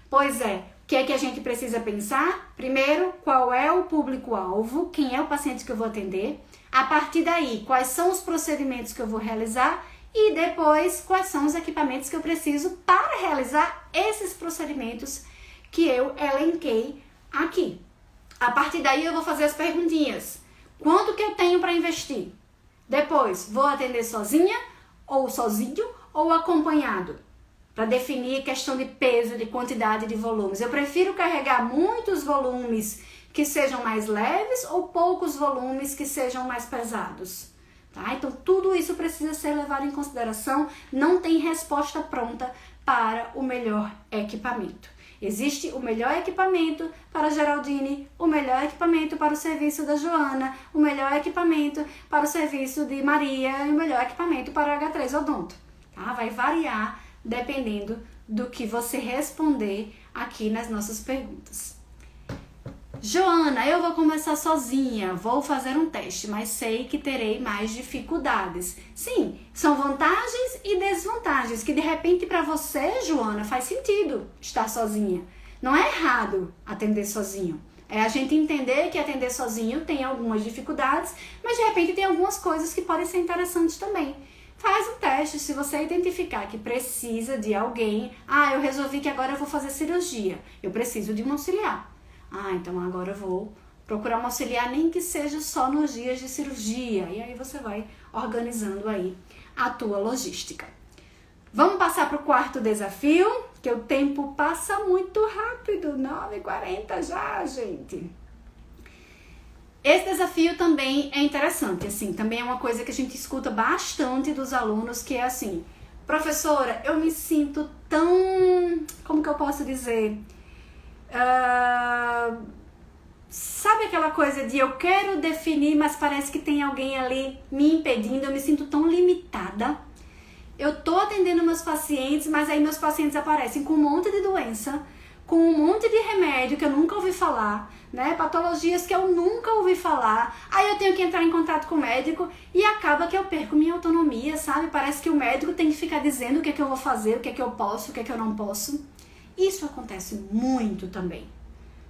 Pois é. O que é que a gente precisa pensar? Primeiro, qual é o público-alvo? Quem é o paciente que eu vou atender? A partir daí, quais são os procedimentos que eu vou realizar? E depois, quais são os equipamentos que eu preciso para realizar esses procedimentos que eu elenquei aqui. A partir daí, eu vou fazer as perguntinhas. Quanto que eu tenho para investir? Depois, vou atender sozinha, ou sozinho, ou acompanhado? Para definir questão de peso, de quantidade de volumes. Eu prefiro carregar muitos volumes que sejam mais leves ou poucos volumes que sejam mais pesados. Tá? Então, tudo isso precisa ser levado em consideração. Não tem resposta pronta para o melhor equipamento. Existe o melhor equipamento para a Geraldine, o melhor equipamento para o serviço da Joana, o melhor equipamento para o serviço de Maria e o melhor equipamento para o H3 Odonto. Tá? Vai variar dependendo do que você responder aqui nas nossas perguntas. Joana, eu vou começar sozinha, vou fazer um teste, mas sei que terei mais dificuldades. Sim, são vantagens e desvantagens, que de repente para você, Joana, faz sentido estar sozinha. Não é errado atender sozinho. É a gente entender que atender sozinho tem algumas dificuldades, mas de repente tem algumas coisas que podem ser interessantes também. Faz um teste, se você identificar que precisa de alguém. Eu resolvi que agora eu vou fazer cirurgia, eu preciso de um auxiliar. Então agora eu vou procurar um auxiliar, nem que seja só nos dias de cirurgia. E aí você vai organizando aí a tua logística. Vamos passar para o quarto desafio, que o tempo passa muito rápido, 9h40 já, gente. Esse desafio também é interessante, assim, também é uma coisa que a gente escuta bastante dos alunos, que é assim, professora, eu me sinto tão, como que eu posso dizer... sabe aquela coisa de eu quero definir, mas parece que tem alguém ali me impedindo, eu me sinto tão limitada. Eu tô atendendo meus pacientes, mas aí meus pacientes aparecem com um monte de doença, com um monte de remédio que eu nunca ouvi falar, né? Patologias que eu nunca ouvi falar. Aí eu tenho que entrar em contato com o médico e acaba que eu perco minha autonomia, sabe? Parece que o médico tem que ficar dizendo o que é que eu vou fazer, o que é que eu posso, o que é que eu não posso. Isso acontece muito também.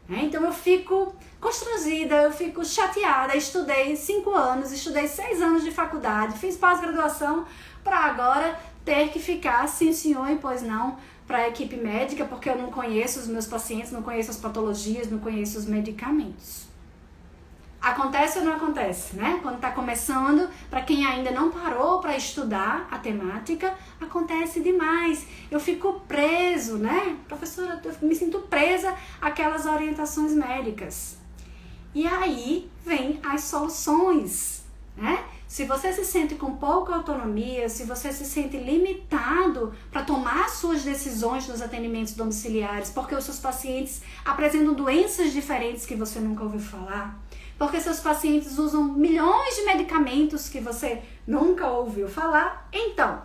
Então eu fico constrangida, eu fico chateada. Estudei 5 anos, estudei 6 anos de faculdade, fiz pós-graduação para agora ter que ficar sim senhor e pois não para a equipe médica, porque eu não conheço os meus pacientes, não conheço as patologias, não conheço os medicamentos. Acontece ou não acontece, né? Quando está começando, para quem ainda não parou para estudar a temática, acontece demais. Eu fico preso, né? Professora, eu me sinto presa àquelas orientações médicas. E aí vem as soluções, né? Se você se sente com pouca autonomia, se você se sente limitado para tomar suas decisões nos atendimentos domiciliares, porque os seus pacientes apresentam doenças diferentes que você nunca ouviu falar, porque seus pacientes usam milhões de medicamentos que você nunca ouviu falar. Então,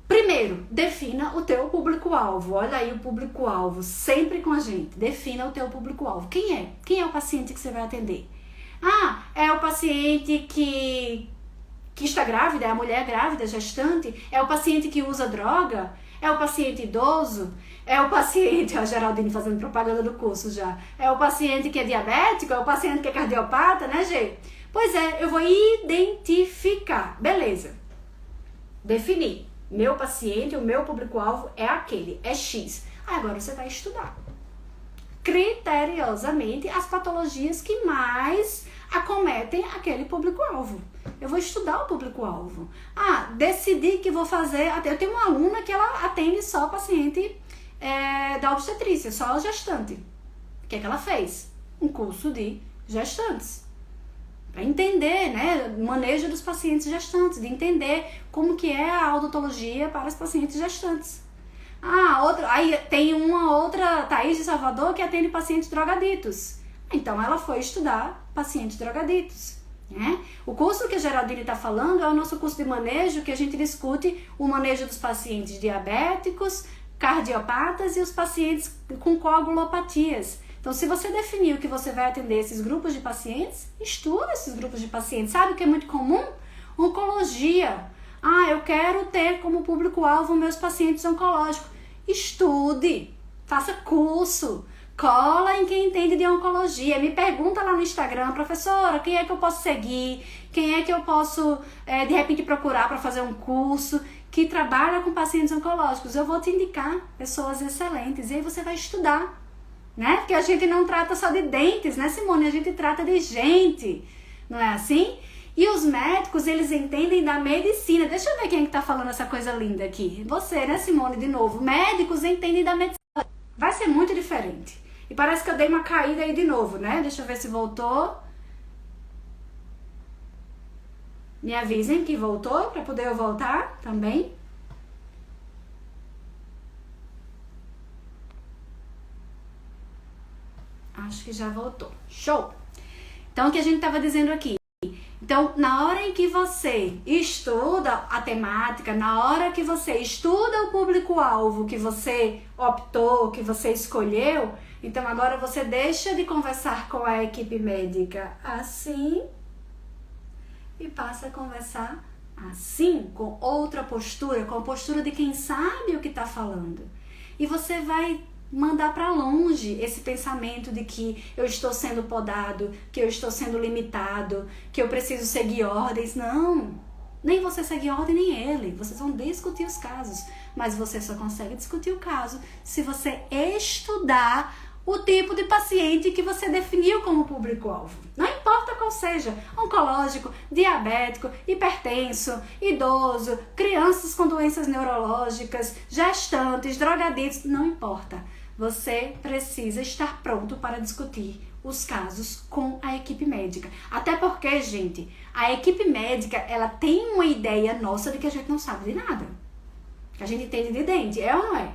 primeiro, defina o teu público-alvo. Olha aí o público-alvo, sempre com a gente. Defina o teu público-alvo. Quem é? Quem é o paciente que você vai atender? É o paciente que está grávida, é a mulher grávida, gestante? É o paciente que usa droga? É o paciente idoso? É o paciente, a Geraldine fazendo propaganda do curso já. É o paciente que é diabético? É o paciente que é cardiopata, né, Gê? Pois é, eu vou identificar. Beleza. Definir. Meu paciente, o meu público-alvo é aquele, é X. Agora você vai estudar criteriosamente as patologias que mais acometem aquele público-alvo. Eu vou estudar o público-alvo. Decidi que vou fazer... Eu tenho uma aluna que ela atende só paciente da obstetrícia, só gestante. O que é que ela fez? Um curso de gestantes. Para entender, né, o manejo dos pacientes gestantes, de entender como que é a odontologia para os pacientes gestantes. Aí tem uma outra, Thaís de Salvador, que atende pacientes drogaditos. Então ela foi estudar pacientes drogaditos. Né? O curso que a Geraldine está falando é o nosso curso de manejo, que a gente discute o manejo dos pacientes diabéticos, cardiopatas e os pacientes com coagulopatias. Então, se você definiu que você vai atender esses grupos de pacientes, estuda esses grupos de pacientes. Sabe o que é muito comum? Oncologia. Eu quero ter como público-alvo meus pacientes oncológicos. Estude, faça curso, cola em quem entende de oncologia. Me pergunta lá no Instagram, professora, quem é que eu posso seguir? Quem é que eu posso, de repente, procurar para fazer um curso que trabalha com pacientes oncológicos? Eu vou te indicar pessoas excelentes e aí você vai estudar. Né? Porque a gente não trata só de dentes, né, Simone? A gente trata de gente, não é assim? E os médicos, eles entendem da medicina. Deixa eu ver quem é que tá falando essa coisa linda aqui. Você, né, Simone, de novo. Médicos entendem da medicina. Vai ser muito diferente. E parece que eu dei uma caída aí de novo, né? Deixa eu ver se voltou. Me avisem que voltou, para poder eu voltar também. Acho que já voltou. Show! Então, o que a gente estava dizendo aqui? Então, na hora em que você estuda a temática, na hora que você estuda o público-alvo que você optou, que você escolheu, então agora você deixa de conversar com a equipe médica assim e passa a conversar assim, com outra postura, com a postura de quem sabe o que está falando. E você vai mandar para longe esse pensamento de que eu estou sendo podado, que eu estou sendo limitado, que eu preciso seguir ordens. Não, nem você segue ordem, nem ele. Vocês vão discutir os casos, mas você só consegue discutir o caso se você estudar o tipo de paciente que você definiu como público-alvo. Não importa qual seja, oncológico, diabético, hipertenso, idoso, crianças com doenças neurológicas, gestantes, drogaditos, não importa. Você precisa estar pronto para discutir os casos com a equipe médica. Até porque, gente, a equipe médica, ela tem uma ideia nossa de que a gente não sabe de nada. Que a gente entende de dente, é ou não é?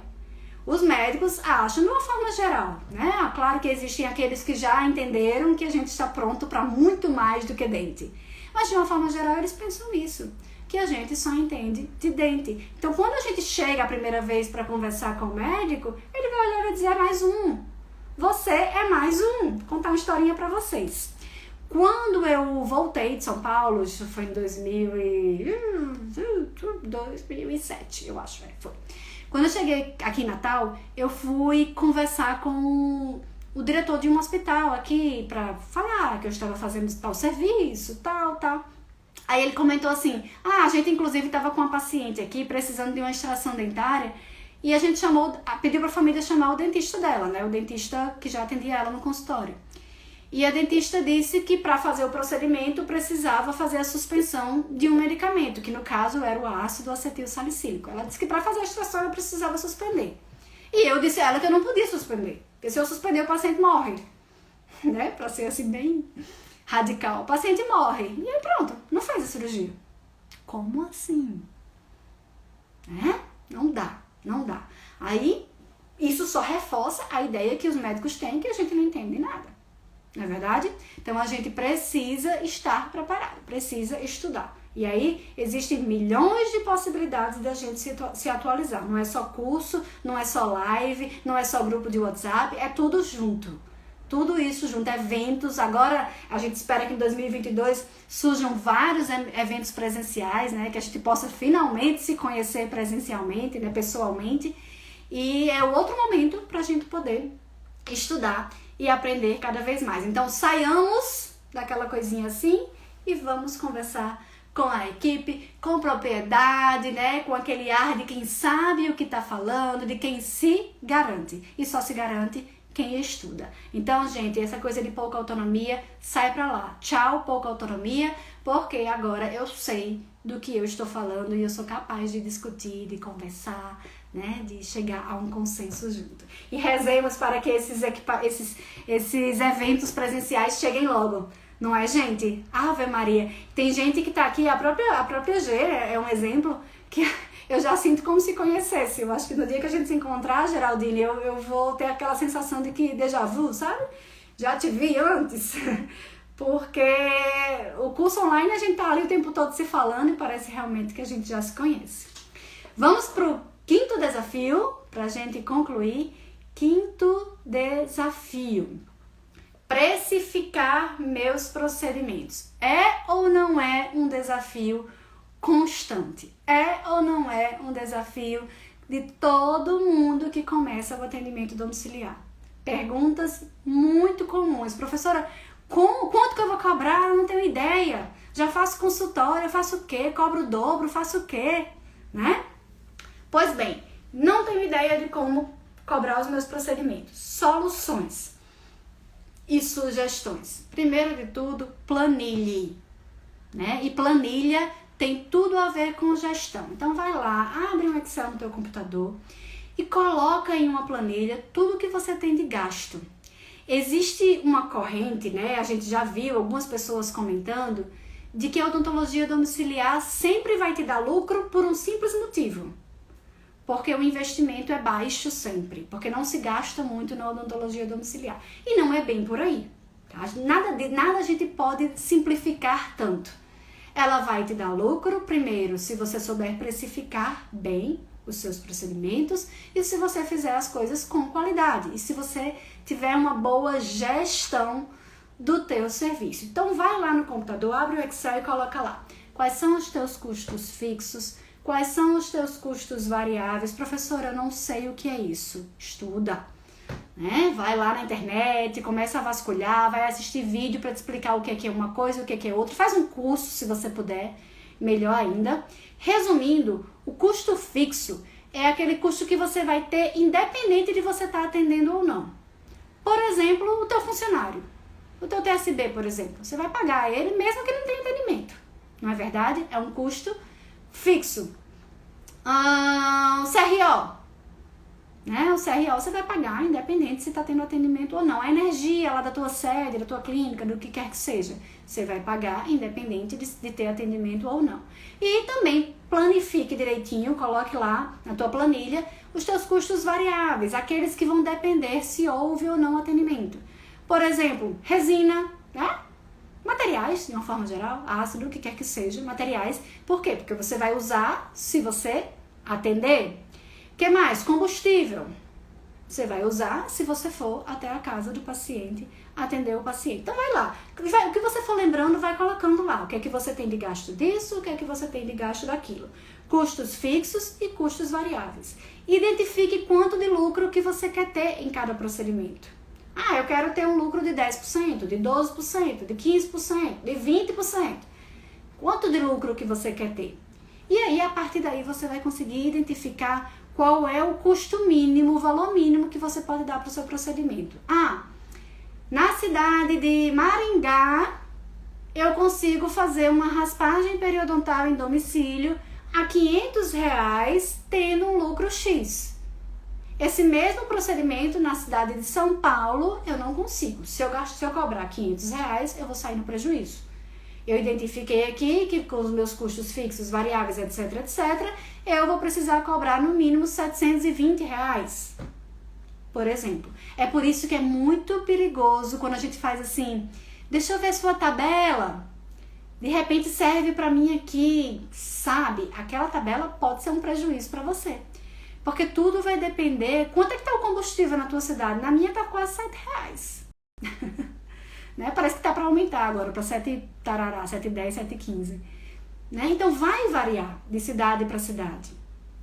Os médicos acham, de uma forma geral, né? Claro que existem aqueles que já entenderam que a gente está pronto para muito mais do que dente. Mas, de uma forma geral, eles pensam isso, que a gente só entende de dente. Então, quando a gente chega a primeira vez para conversar com o médico, ele vai olhar e dizer, é mais um. Você é mais um. Vou contar uma historinha para vocês. Quando eu voltei de São Paulo, isso foi em 2007, eu acho, foi. Quando eu cheguei aqui em Natal, eu fui conversar com o diretor de um hospital aqui para falar que eu estava fazendo tal serviço, tal. Aí ele comentou assim, a gente inclusive estava com uma paciente aqui precisando de uma extração dentária e a gente pediu para a família chamar o dentista dela, né? O dentista que já atendia ela no consultório. E a dentista disse que para fazer o procedimento precisava fazer a suspensão de um medicamento, que no caso era o ácido acetil salicílico. Ela disse que para fazer a extração eu precisava suspender. E eu disse a ela que eu não podia suspender, porque se eu suspender o paciente morre, né? Para ser assim bem radical. O paciente morre. E aí pronto, não fez a cirurgia. Como assim? Não dá. Aí isso só reforça a ideia que os médicos têm que a gente não entende nada. Não é verdade? Então a gente precisa estar preparado, precisa estudar. E aí existem milhões de possibilidades da gente se atualizar. Não é só curso, não é só live, não é só grupo de WhatsApp, é tudo junto. Tudo isso junto, eventos. Agora a gente espera que em 2022 surjam vários eventos presenciais, né? Que a gente possa finalmente se conhecer presencialmente, né? Pessoalmente. E é outro momento para a gente poder estudar e aprender cada vez mais. Então saiamos daquela coisinha assim e vamos conversar com a equipe, com propriedade, né? Com aquele ar de quem sabe o que está falando, de quem se garante. E só se garante quem estuda. Então, gente, essa coisa de pouca autonomia, sai pra lá. Tchau, pouca autonomia, porque agora eu sei do que eu estou falando e eu sou capaz de discutir, de conversar, né, de chegar a um consenso junto. E rezemos para que esses eventos presenciais cheguem logo. Não é, gente? Ave Maria. Tem gente que tá aqui, a própria G é um exemplo que eu já sinto como se conhecesse. Eu acho que no dia que a gente se encontrar, Geraldine, eu vou ter aquela sensação de que déjà vu, sabe? Já te vi antes. Porque o curso online a gente tá ali o tempo todo se falando e parece realmente que a gente já se conhece. Vamos pro quinto desafio, pra gente concluir. Quinto desafio. Precificar meus procedimentos. É ou não é um desafio constante? É ou não é um desafio de todo mundo que começa o atendimento domiciliar? Perguntas muito comuns. Professora, quanto que eu vou cobrar? Eu não tenho ideia. Já faço consultório, eu faço o quê? Cobro o dobro, faço o quê? Né? Pois bem, não tenho ideia de como cobrar os meus procedimentos. Soluções e sugestões. Primeiro de tudo, planilhe, né? E planilha tem tudo a ver com gestão. Então vai lá, abre um Excel no teu computador e coloca em uma planilha tudo que você tem de gasto. Existe uma corrente, né? A gente já viu algumas pessoas comentando de que a odontologia domiciliar sempre vai te dar lucro por um simples motivo. Porque o investimento é baixo sempre, porque não se gasta muito na odontologia domiciliar. E não é bem por aí. Tá? Nada a gente pode simplificar tanto. Ela vai te dar lucro, primeiro, se você souber precificar bem os seus procedimentos e se você fizer as coisas com qualidade. E se você tiver uma boa gestão do teu serviço. Então vai lá no computador, abre o Excel e coloca lá. Quais são os teus custos fixos? Quais são os teus custos variáveis? Professora, eu não sei o que é isso. Estuda, né? Vai lá na internet, começa a vasculhar, vai assistir vídeo para te explicar o que é uma coisa, o que é outra. Faz um curso, se você puder, melhor ainda. Resumindo, o custo fixo é aquele custo que você vai ter independente de você estar atendendo ou não. Por exemplo, o teu funcionário, o teu TSB, por exemplo. Você vai pagar ele mesmo que não tenha atendimento. Não é verdade? É um custo fixo. CRO, né? O CRO você vai pagar independente se está tendo atendimento ou não. A energia lá da tua sede, da tua clínica, do que quer que seja, você vai pagar independente de ter atendimento ou não. E também planifique direitinho, coloque lá na tua planilha os teus custos variáveis, aqueles que vão depender se houve ou não atendimento. Por exemplo, resina, né? Materiais, de uma forma geral, ácido, o que quer que seja, materiais. Por quê? Porque você vai usar se você atender. O que mais? Combustível. Você vai usar se você for até a casa do paciente, atender o paciente. Então vai lá. O que você for lembrando, vai colocando lá. O que é que você tem de gasto disso, o que é que você tem de gasto daquilo. Custos fixos e custos variáveis. Identifique quanto de lucro que você quer ter em cada procedimento. Eu quero ter um lucro de 10%, de 12%, de 15%, de 20%. Quanto de lucro que você quer ter? E aí, a partir daí, você vai conseguir identificar qual é o custo mínimo, o valor mínimo que você pode dar para o seu procedimento. Na cidade de Maringá, eu consigo fazer uma raspagem periodontal em domicílio a R$500, tendo um lucro X. Esse mesmo procedimento na cidade de São Paulo, eu não consigo. Se eu cobrar R$500, eu vou sair no prejuízo. Eu identifiquei aqui que com os meus custos fixos, variáveis, etc, eu vou precisar cobrar no mínimo R$720, por exemplo. É por isso que é muito perigoso quando a gente faz assim, deixa eu ver sua tabela, de repente serve para mim aqui, sabe? Aquela tabela pode ser um prejuízo para você. Porque tudo vai depender, quanto é que tá o combustível na tua cidade? Na minha tá quase R$7. Né? Parece que tá para aumentar agora, para 7,10, 7,15. Né? Então vai variar de cidade para cidade.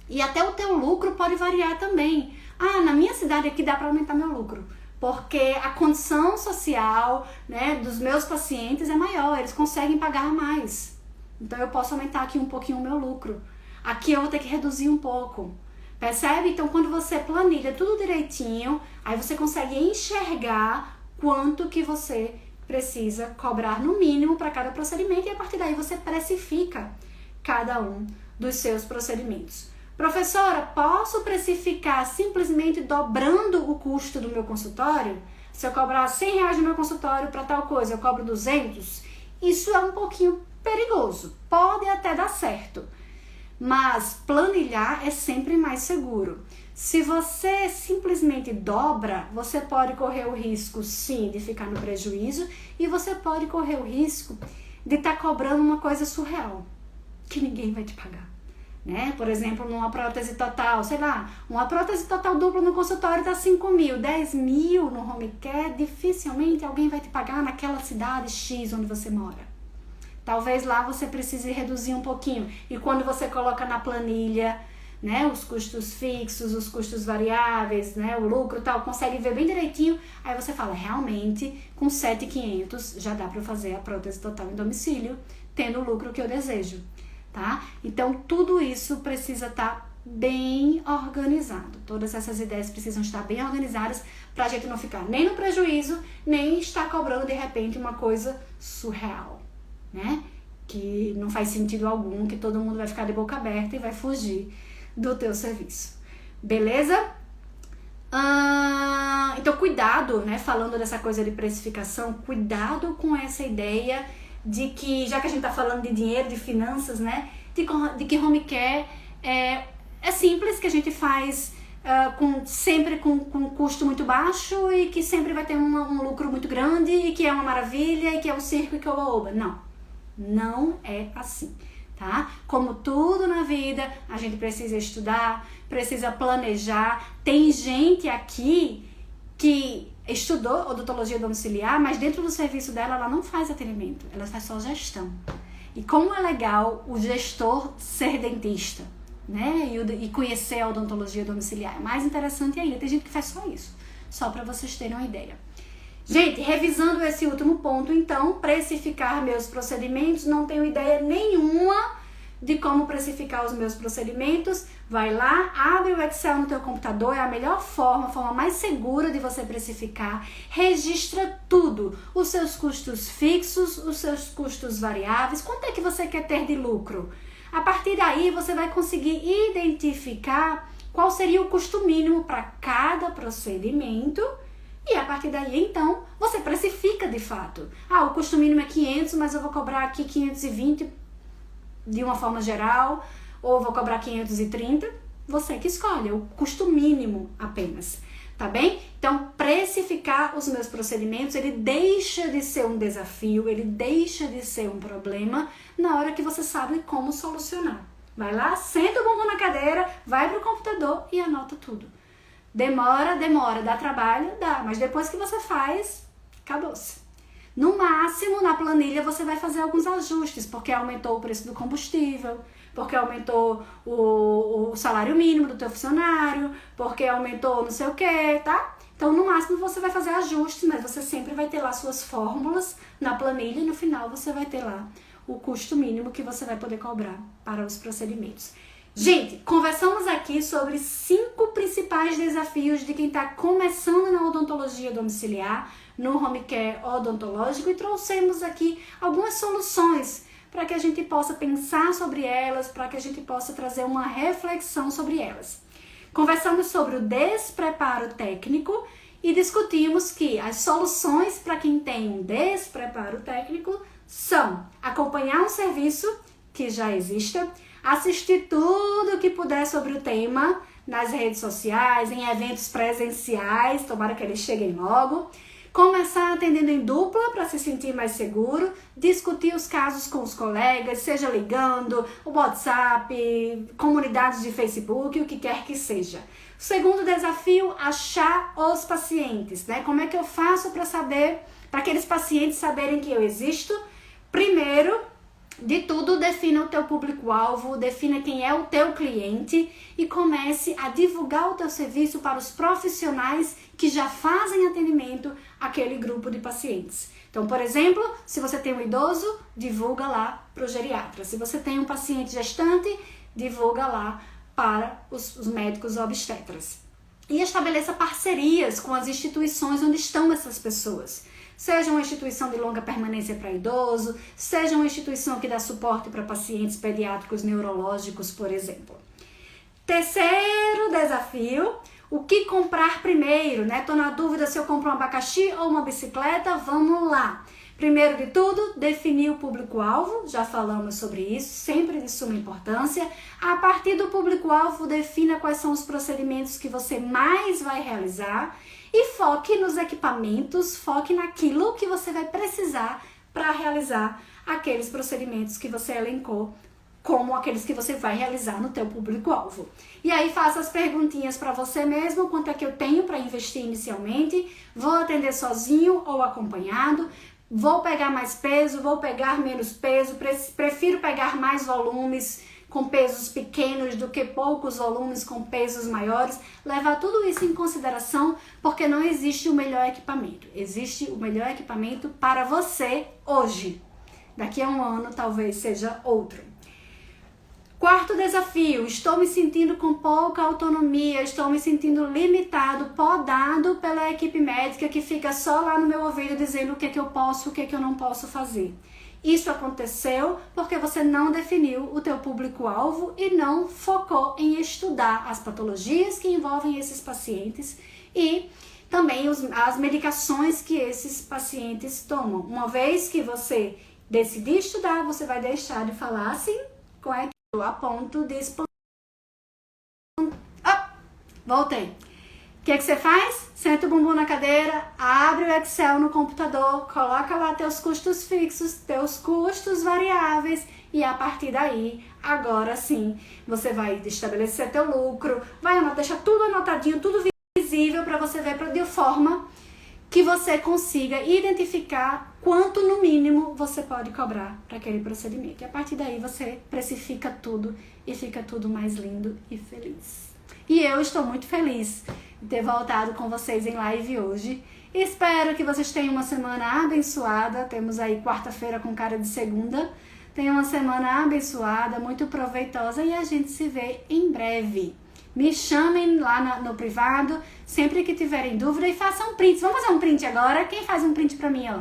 E até o teu lucro pode variar também. Na minha cidade aqui dá para aumentar meu lucro, porque a condição social, né, dos meus pacientes é maior, eles conseguem pagar mais. Então eu posso aumentar aqui um pouquinho o meu lucro. Aqui eu vou ter que reduzir um pouco. Percebe? Então quando você planilha tudo direitinho, aí você consegue enxergar quanto que você precisa cobrar no mínimo para cada procedimento, e a partir daí você precifica cada um dos seus procedimentos. Professora, posso precificar simplesmente dobrando o custo do meu consultório? Se eu cobrar R$100 no meu consultório para tal coisa, eu cobro 200? Isso é um pouquinho perigoso. Pode até dar certo, mas planilhar é sempre mais seguro. Se você simplesmente dobra, você pode correr o risco, sim, de ficar no prejuízo, e você pode correr o risco de estar cobrando uma coisa surreal, que ninguém vai te pagar. Né? Por exemplo, numa prótese total, sei lá, uma prótese total dupla no consultório dá 5 mil, 10 mil no home care, dificilmente alguém vai te pagar naquela cidade X onde você mora. Talvez lá você precise reduzir um pouquinho, e quando você coloca na planilha, né, os custos fixos, os custos variáveis, né, o lucro e tal, consegue ver bem direitinho, aí você fala, realmente, com 7.500 já dá para fazer a prótese total em domicílio, tendo o lucro que eu desejo. Tá? Então tudo isso precisa estar bem organizado. Todas essas ideias precisam estar bem organizadas para a gente não ficar nem no prejuízo, nem estar cobrando de repente uma coisa surreal, né? Que não faz sentido algum, que todo mundo vai ficar de boca aberta e vai fugir do teu serviço. Beleza? Então cuidado, né? Falando dessa coisa de precificação, cuidado com essa ideia de que, já que a gente tá falando de dinheiro, de finanças, né, de que home care é simples, que a gente faz sempre com custo muito baixo e que sempre vai ter um lucro muito grande e que é uma maravilha e que é um circo e que é oba-oba. Não é assim, tá? Como tudo na vida, a gente precisa estudar, precisa planejar. Tem gente aqui que estudou odontologia domiciliar, mas dentro do serviço dela ela não faz atendimento, ela faz só gestão. E como é legal o gestor ser dentista, né? E conhecer a odontologia domiciliar. É mais interessante ainda, tem gente que faz só isso, só para vocês terem uma ideia. Gente, revisando esse último ponto, então, precificar meus procedimentos, não tenho ideia nenhuma de como precificar os meus procedimentos. Vai lá, abre o Excel no teu computador, é a melhor forma, a forma mais segura de você precificar. Registra tudo, os seus custos fixos, os seus custos variáveis, quanto é que você quer ter de lucro. A partir daí você vai conseguir identificar qual seria o custo mínimo para cada procedimento. E a partir daí, então, você precifica de fato. O custo mínimo é 500, mas eu vou cobrar aqui 520 de uma forma geral, ou vou cobrar 530, você que escolhe, é o custo mínimo apenas, tá bem? Então, precificar os meus procedimentos, ele deixa de ser um desafio, ele deixa de ser um problema na hora que você sabe como solucionar. Vai lá, senta o bumbum na cadeira, vai pro computador e anota tudo. Demora, dá trabalho, dá, mas depois que você faz, acabou-se. No máximo, na planilha, você vai fazer alguns ajustes, porque aumentou o preço do combustível, porque aumentou o salário mínimo do teu funcionário, porque aumentou não sei o que, tá? Então, no máximo, você vai fazer ajustes, mas você sempre vai ter lá suas fórmulas na planilha e no final você vai ter lá o custo mínimo que você vai poder cobrar para os procedimentos. Gente, conversamos aqui sobre 5 principais desafios de quem está começando na odontologia domiciliar, no home care odontológico, e trouxemos aqui algumas soluções para que a gente possa pensar sobre elas, para que a gente possa trazer uma reflexão sobre elas. Conversamos sobre o despreparo técnico e discutimos que as soluções para quem tem um despreparo técnico são acompanhar um serviço que já exista, assistir tudo que puder sobre o tema nas redes sociais, em eventos presenciais, tomara que eles cheguem logo, Começar atendendo em dupla para se sentir mais seguro, discutir os casos com os colegas, seja ligando, o WhatsApp, comunidades de Facebook, o que quer que seja. Segundo desafio, achar os pacientes, né? Como é que eu faço para saber, para aqueles pacientes saberem que eu existo? Primeiro de tudo, defina o teu público-alvo, defina quem é o teu cliente e comece a divulgar o teu serviço para os profissionais que já fazem atendimento àquele grupo de pacientes. Então, por exemplo, se você tem um idoso, divulga lá para o geriatra. Se você tem um paciente gestante, divulga lá para os médicos obstetras. E estabeleça parcerias com as instituições onde estão essas pessoas. Seja uma instituição de longa permanência para idoso, seja uma instituição que dá suporte para pacientes pediátricos neurológicos, por exemplo. Terceiro desafio, o que comprar primeiro, né? Tô na dúvida se eu compro um abacaxi ou uma bicicleta, vamos lá. Primeiro de tudo, definir o público-alvo, já falamos sobre isso, sempre de suma importância. A partir do público-alvo, defina quais são os procedimentos que você mais vai realizar e foque nos equipamentos, foque naquilo que você vai precisar para realizar aqueles procedimentos que você elencou, como aqueles que você vai realizar no teu público-alvo. E aí faça as perguntinhas para você mesmo, quanto é que eu tenho para investir inicialmente, vou atender sozinho ou acompanhado, vou pegar mais peso, vou pegar menos peso, prefiro pegar mais volumes com pesos pequenos do que poucos volumes com pesos maiores. Levar tudo isso em consideração, porque não existe o melhor equipamento. Existe o melhor equipamento para você hoje. Daqui a um ano talvez seja outro. Quarto desafio, estou me sentindo com pouca autonomia, estou me sentindo limitado, podado pela equipe médica que fica só lá no meu ouvido dizendo o que é que eu posso, o que é que eu não posso fazer. Isso aconteceu porque você não definiu o teu público-alvo e não focou em estudar as patologias que envolvem esses pacientes e também as medicações que esses pacientes tomam. Uma vez que você decidir estudar, você vai deixar de falar assim com a a ponto de expandir. Voltei. O que você faz? Senta o bumbum na cadeira, abre o Excel no computador, coloca lá teus custos fixos, teus custos variáveis e a partir daí, agora sim, você vai estabelecer teu lucro, vai deixar tudo anotadinho, tudo visível para você ver de forma que você consiga identificar quanto no mínimo você pode cobrar para aquele procedimento. E a partir daí você precifica tudo e fica tudo mais lindo e feliz. E eu estou muito feliz de ter voltado com vocês em live hoje. Espero que vocês tenham uma semana abençoada. Temos aí quarta-feira com cara de segunda. Tenham uma semana abençoada, muito proveitosa e a gente se vê em breve. Me chamem lá no privado, sempre que tiverem dúvida e façam prints. Vamos fazer um print agora? Quem faz um print pra mim, ó?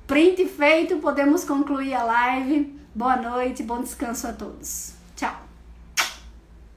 Print feito, podemos concluir a live. Boa noite, bom descanso a todos.